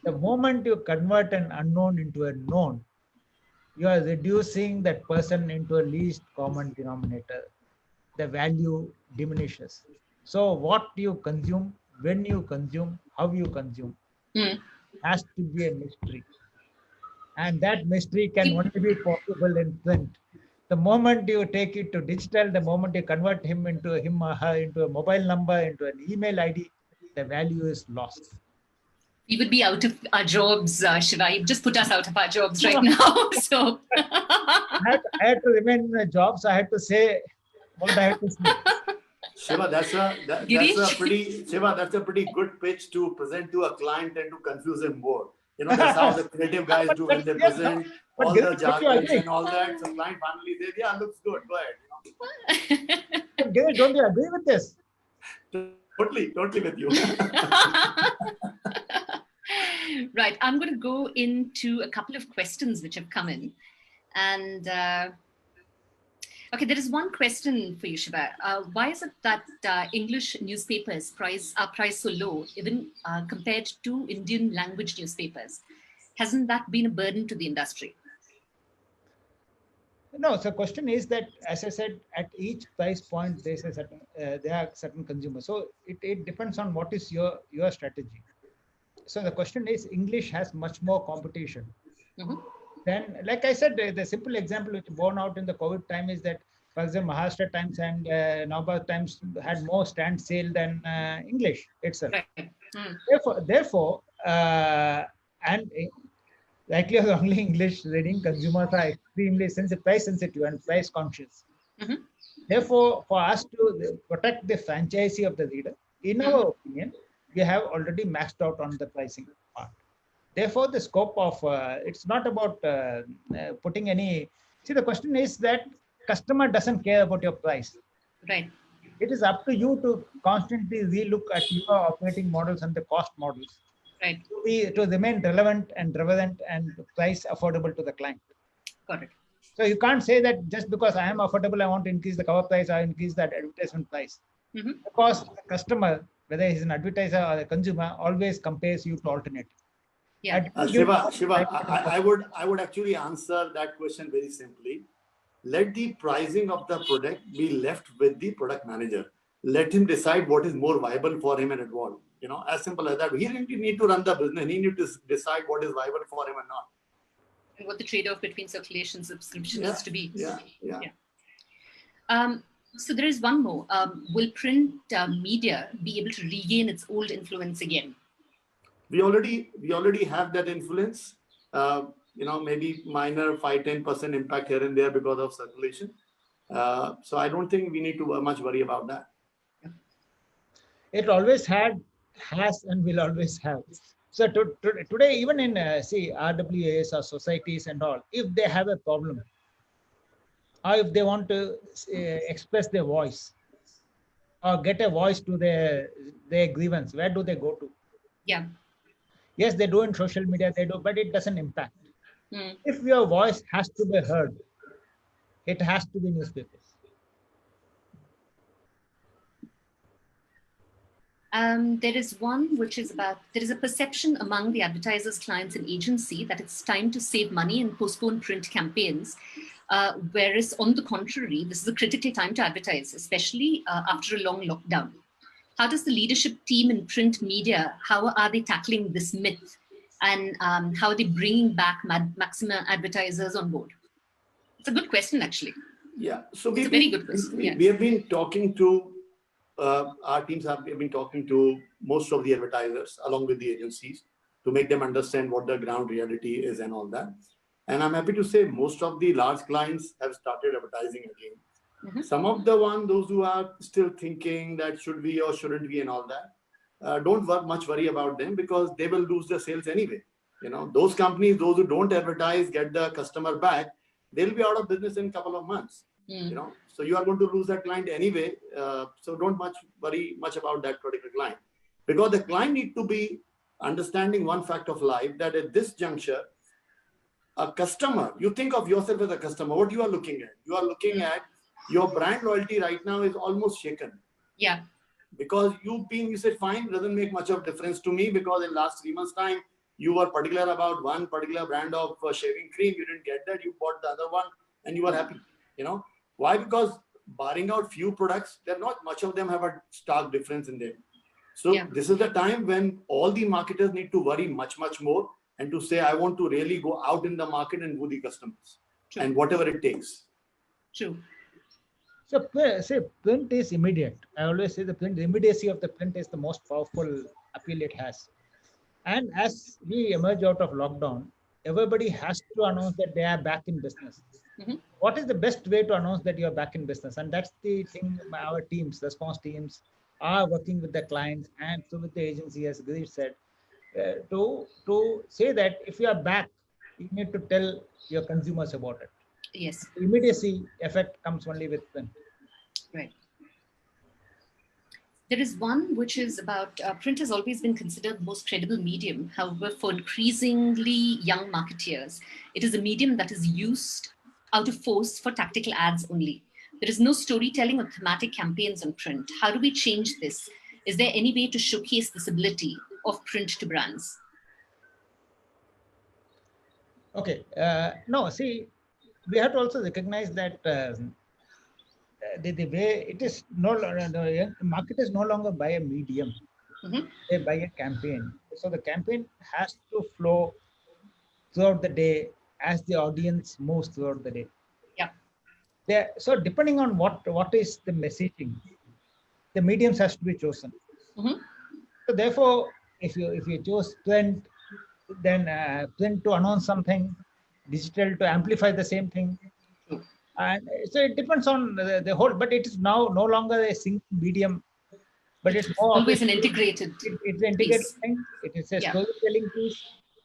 The moment you convert an unknown into a known, you are reducing that person into a least common denominator. The value diminishes. So what you consume, when you consume, how you consume has to be a mystery. And that mystery can only be possible in print. The moment you take it to digital, the moment you convert him or her into a mobile number, into an email ID, the value is lost. We would be out of our jobs, Shiva. You've just put us out of our jobs right now. So I had to remain in a job, so I had to say what I had to say. Shiva, that's a pretty good pitch to present to a client and to confuse him more. That's how the creative guys do when they present all the jargons and all that. So client finally says, yeah, looks good. Go ahead. Girish, don't you agree with this? Totally with you. Right. I'm going to go into a couple of questions which have come in. And okay, there is one question for you, Shiva. Why is it that English newspapers are priced so low, even compared to Indian language newspapers? Hasn't that been a burden to the industry? No, so question is that, as I said, at each price point, there are certain consumers. So it depends on what is your strategy. So the question is, English has much more competition. Then, like I said, the simple example which borne out in the COVID time is that, for example, Maharashtra Times and Navbharat Times had more stand sale than English itself. Right. Therefore, and likely or wrongly, English reading consumers are extremely price sensitive and price conscious. Therefore, for us to protect the franchisee of the reader, in our opinion, we have already maxed out on the pricing part. Therefore, the scope of it's not about putting any. See, the question is that customer doesn't care about your price. Right. It is up to you to constantly relook at your operating models and the cost models. Right. To remain relevant and price affordable to the client. Got it. So you can't say that just because I am affordable, I want to increase the cover price or increase that advertisement price. Because the customer, whether he's an advertiser or a consumer, always compares you to alternative. Yeah. Shiva, I would actually answer that question very simply. Let the pricing of the product be left with the product manager. Let him decide what is more viable for him and at what. As simple as that. He didn't need to run the business. He need to decide what is viable for him and not. And what the trade-off between circulation and subscription is to be. Yeah. So there is one more. Will print media be able to regain its old influence again? We already have that influence. Maybe minor 5-10% impact here and there because of circulation. So I don't think we need to much worry about that. It always has and will always have. So today, even in RWAs or societies and all, if they have a problem or if they want to express their voice or get a voice to their grievance, where do they go to? Yeah. Yes, they do in social media, but it doesn't impact. If your voice has to be heard, it has to be newspapers. There is one which is about, there is a perception among the advertisers, clients and agency that it's time to save money and postpone print campaigns. Whereas on the contrary, this is a critical time to advertise, especially after a long lockdown. How does the leadership team in print media, how are they tackling this myth? And how are they bringing back maximum advertisers on board? It's a good question, actually. Yeah, so it's a very good question. We have been talking to, our teams have been talking to most of the advertisers along with the agencies to make them understand what the ground reality is and all that. And I'm happy to say most of the large clients have started advertising again. Some of those who are still thinking that should we or shouldn't we and all that, don't much worry about them because they will lose their sales anyway. Those companies, those who don't advertise, get the customer back, they'll be out of business in a couple of months. So you are going to lose that client anyway. So don't worry much about that particular client, because the client need to be understanding one fact of life, that at this juncture, a customer, you think of yourself as a customer, what you are looking at? You are looking at your brand loyalty right now is almost shaken. Yeah. Because you said, fine, doesn't make much of difference to me because in last 3 months time, you were particular about one particular brand of shaving cream, you didn't get that, you bought the other one and you were happy. Why? Because barring out few products, there are not much of them have a stark difference in them. So this is the time when all the marketers need to worry much, much more and to say, I want to really go out in the market and woo the customers. True. And whatever it takes. True. So say print is immediate. I always say the immediacy of the print is the most powerful appeal it has. And as we emerge out of lockdown, everybody has to announce that they are back in business. Mm-hmm. What is the best way to announce that you are back in business? And that's the thing our teams, response teams, are working with the clients and so with the agency, as Girish said, to say that if you are back, you need to tell your consumers about it. Yes. The immediacy effect comes only with print. Right. There is one which is about print has always been considered the most credible medium. However, for increasingly young marketeers, it is a medium that is used out of force for tactical ads only. There is no storytelling or thematic campaigns on print. How do we change this? Is there any way to showcase this ability of print to brands? Okay. No, see, we have to also recognize that the way it is no longer, the marketers no longer buy a medium. Mm-hmm. They buy a campaign. So the campaign has to flow throughout the day as the audience moves throughout the day. Yeah. So depending on what is the messaging, the mediums has to be chosen. Mm-hmm. So therefore, if you choose print, then print to announce something, digital to amplify the same thing. And so it depends on the whole, but it is now no longer a single medium, but it's more always an integrated. It's an integrated thing. It is a storytelling piece.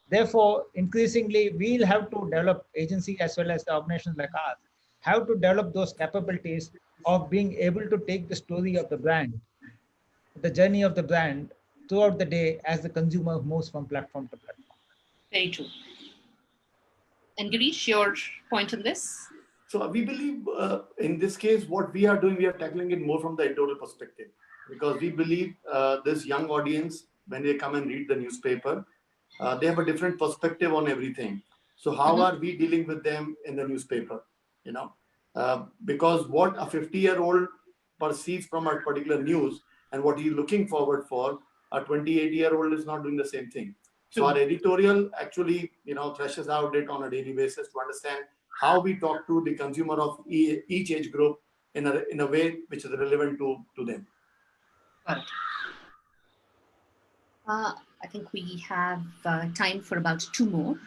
Therefore, increasingly, we'll have to develop agency as well as the organizations like ours have to develop those capabilities of being able to take the story of the brand, the journey of the brand throughout the day as the consumer moves from platform to platform. Very true. And Girish, your point on this? So we believe in this case, what we are doing, we are tackling it more from the editorial perspective, because we believe this young audience, when they come and read the newspaper, they have a different perspective on everything. So how are we dealing with them in the newspaper? Because what a 50-year-old perceives from a particular news and what he's looking forward for, a 28-year-old is not doing the same thing. So our editorial actually, threshes out it on a daily basis to understand how we talk to the consumer of each age group in a way which is relevant to them. Got it. I think we have time for about two more.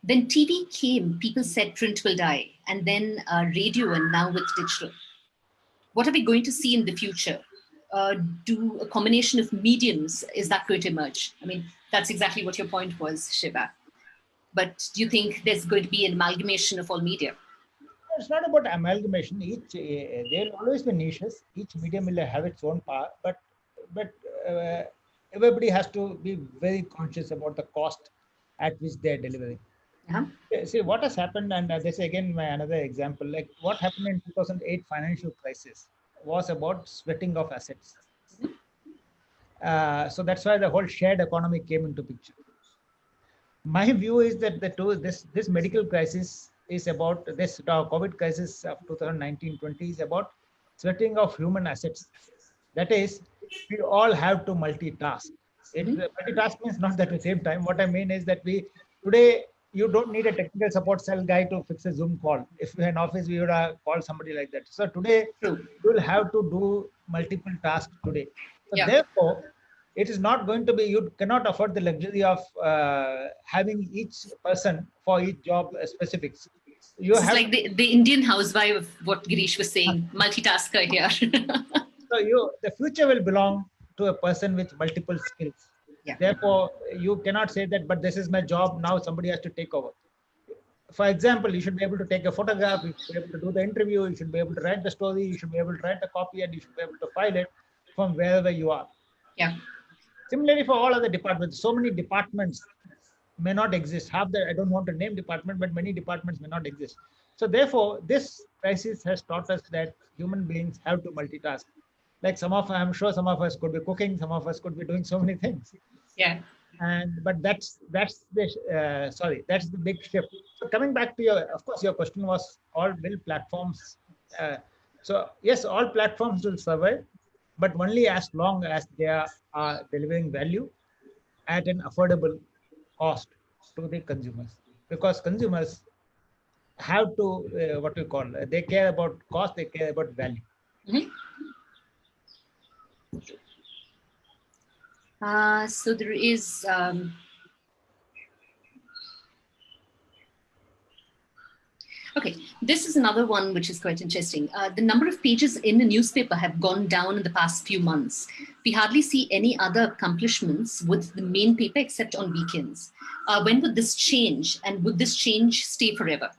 When TV came, people said print will die, and then radio, and now with digital. What are we going to see in the future? Do a combination of mediums, is that going to emerge? I mean, that's exactly what your point was, Shiva. But do you think there's going to be an amalgamation of all media? It's not about amalgamation. There will always be niches. Each medium will have its own power, but everybody has to be very conscious about the cost at which they are delivering. See what has happened, and this again another example. Like what happened in 2008 financial crisis was about sweating of assets. So that's why the whole shared economy came into picture. My view is that this medical crisis is about this COVID crisis of 2019-20 is about sweating of human assets. That is, we all have to multitask. Multitask means not at the same time. What I mean is that today you don't need a technical support cell guy to fix a Zoom call. If we're in office, we would have called somebody like that. So today you will have to do multiple tasks today. So therefore, it is not going to be, you cannot afford the luxury of having each person for each job specifics. It's like the Indian housewife of what Girish was saying, multitasker here. So the future will belong to a person with multiple skills. Therefore, you cannot say that, but this is my job, now somebody has to take over. For example, you should be able to take a photograph, you should be able to do the interview, you should be able to write the story, you should be able to write the copy, and you should be able to file it from wherever you are. Similarly, for all other departments, so many departments may not exist. I don't want to name department, but many departments may not exist. So therefore, this crisis has taught us that human beings have to multitask. Like I'm sure some of us could be cooking, some of us could be doing so many things. but that's the that's the big shift. So coming back to of course, your question was will platforms. So yes, all platforms will survive, but only as long as they are delivering value at an affordable cost to the consumers, because consumers have to what we call they care about cost, they care about value. Mhm. So there is. Okay, this is another one which is quite interesting. The number of pages in a newspaper have gone down in the past few months. We hardly see any other accomplishments with the main paper except on weekends. When would this change, and would this change stay forever?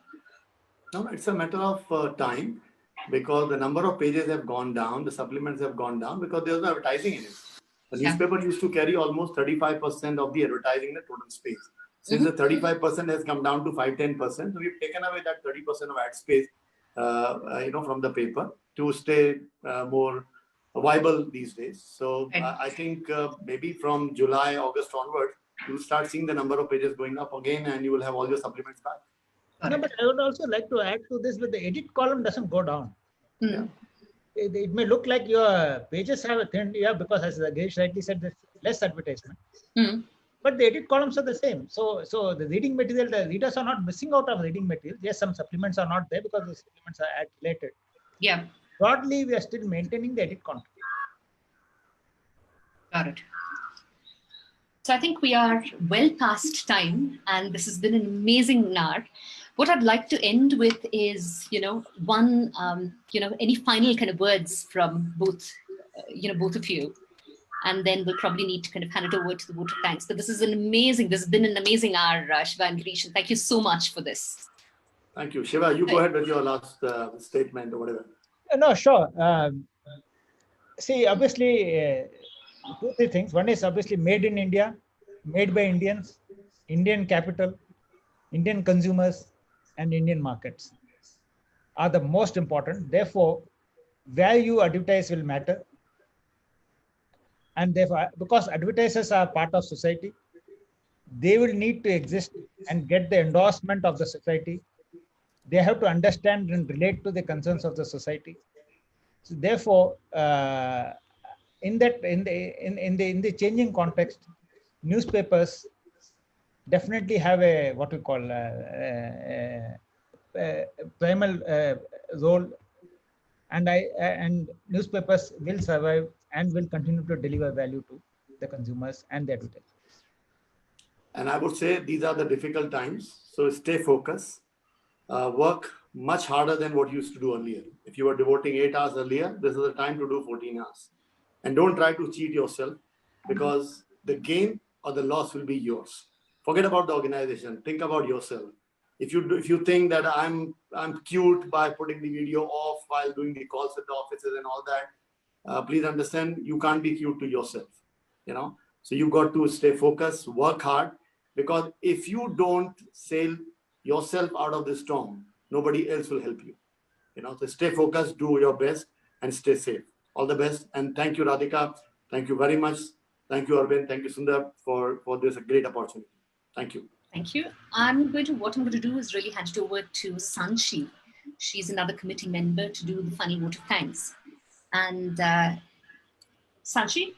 No, it's a matter of time, because the number of pages have gone down, the supplements have gone down because there's no advertising in it. The newspaper used to carry almost 35% of the advertising in the total space. Since the 35% has come down to 5-10%, so we've taken away that 30% of ad space, from the paper to stay more viable these days. So I think maybe from July, August onwards, you'll start seeing the number of pages going up again, and you will have all your supplements back. No, but I would also like to add to this, that the edit column doesn't go down. Mm. It may look like your pages have a thin, because as Girish rightly said, there's less advertisement. Mm. But the edit columns are the same. So the reading material, the readers are not missing out of reading material. Yes, some supplements are not there because the supplements are ad related. Yeah. Broadly, we are still maintaining the edit content. Got it. So I think we are well past time, and this has been an amazing hour. What I'd like to end with is, one, any final kind of words from both, both of you, and then we'll probably need to kind of hand it over to the vote of thanks. But this has been an amazing hour, Siva and Girish, and thank you so much for this. Thank you. Siva, you go ahead with your last statement or whatever. No, sure. See, obviously, two, three things. One is obviously made in India, made by Indians, Indian capital, Indian consumers, and Indian markets are the most important. Therefore, where you advertise will matter. And therefore, because advertisers are part of society, they will need to exist and get the endorsement of the society. They have to understand and relate to the concerns of the society. So therefore, in the changing context, newspapers definitely have a what we call primal role, and newspapers will survive and will continue to deliver value to the consumers and the advertisers. And I would say these are the difficult times, so stay focused. Work much harder than what you used to do earlier. If you were devoting 8 hours earlier, this is the time to do 14 hours. And don't try to cheat yourself, because the gain or the loss will be yours. Forget about the organization. Think about yourself. If you think that I'm cute by putting the video off while doing the calls at the offices and all that, please understand, you can't be cute to yourself. So you've got to stay focused, work hard, because if you don't sail yourself out of the storm, nobody else will help you. So stay focused, do your best, and stay safe. All the best, and thank you, Radhika. Thank you very much. Thank you, Arvind. Thank you, Sundar, for this great opportunity. Thank you. Thank you. What I'm going to do is really hand it over to Sanchi. She's another committee member to do the final vote of thanks. And Sanchi?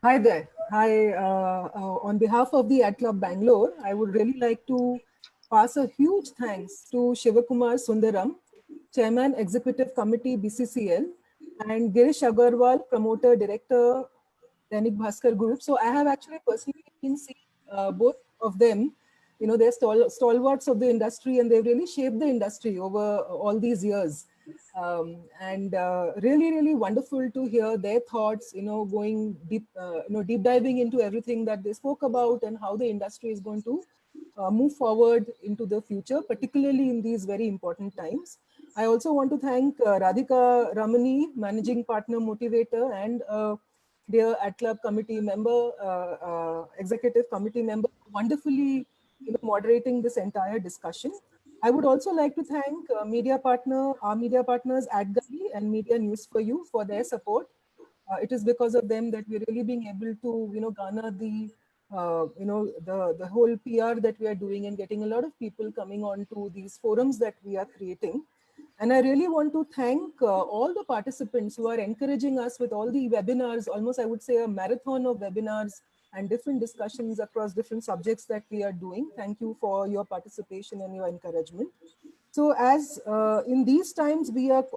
Hi there. Hi. On behalf of the Ad Club Bangalore, I would really like to pass a huge thanks to Sivakumar Sundaram, Chairman, Executive Committee, BCCL, and Girish Agarwaal, Promoter, Director, Dainik Bhaskar Group. So I have actually personally been seeing both of them. They're stalwarts of the industry, and they've really shaped the industry over all these years. Really, really wonderful to hear their thoughts, going deep, deep diving into everything that they spoke about and how the industry is going to move forward into the future, particularly in these very important times. I also want to thank Radhika Ramani, Managing Partner, Motivator, and dear Ad Club Committee member, Executive Committee member, wonderfully moderating this entire discussion. I would also like to thank our media partners, AdGavi and Media News for You, for their support. It is because of them that we're really being able to, garner the, the whole PR that we are doing and getting a lot of people coming on to these forums that we are creating. And I really want to thank all the participants who are encouraging us with all the webinars, almost I would say a marathon of webinars and different discussions across different subjects that we are doing. Thank you for your participation and your encouragement. So as in these times,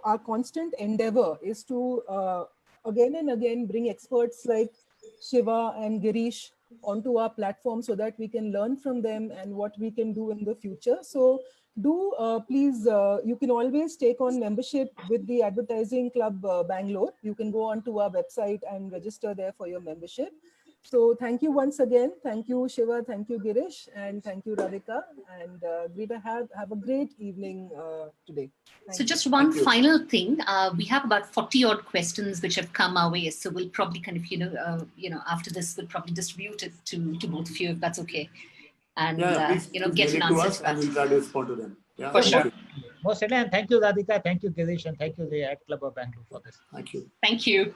our constant endeavor is to again and again bring experts like Siva and Girish onto our platform so that we can learn from them and what we can do in the future. So do please, you can always take on membership with the Advertising Club Bangalore. You can go onto our website and register there for your membership. So thank you once again. Thank you, Siva. Thank you, Girish. And thank you, Radhika. And Greta, have a great evening today. So just one final thing, we have about 40 odd questions which have come our way. So we'll probably kind of, after this, we'll probably distribute it to both of you, if that's okay. And, please get an answer to that. And we'll try to respond to them. Yeah, For sure. Most certainly, and thank you, Radhika. Thank you, Girish, and thank you, the Ad Club of Bangalore, for this. Thank you. Thank you.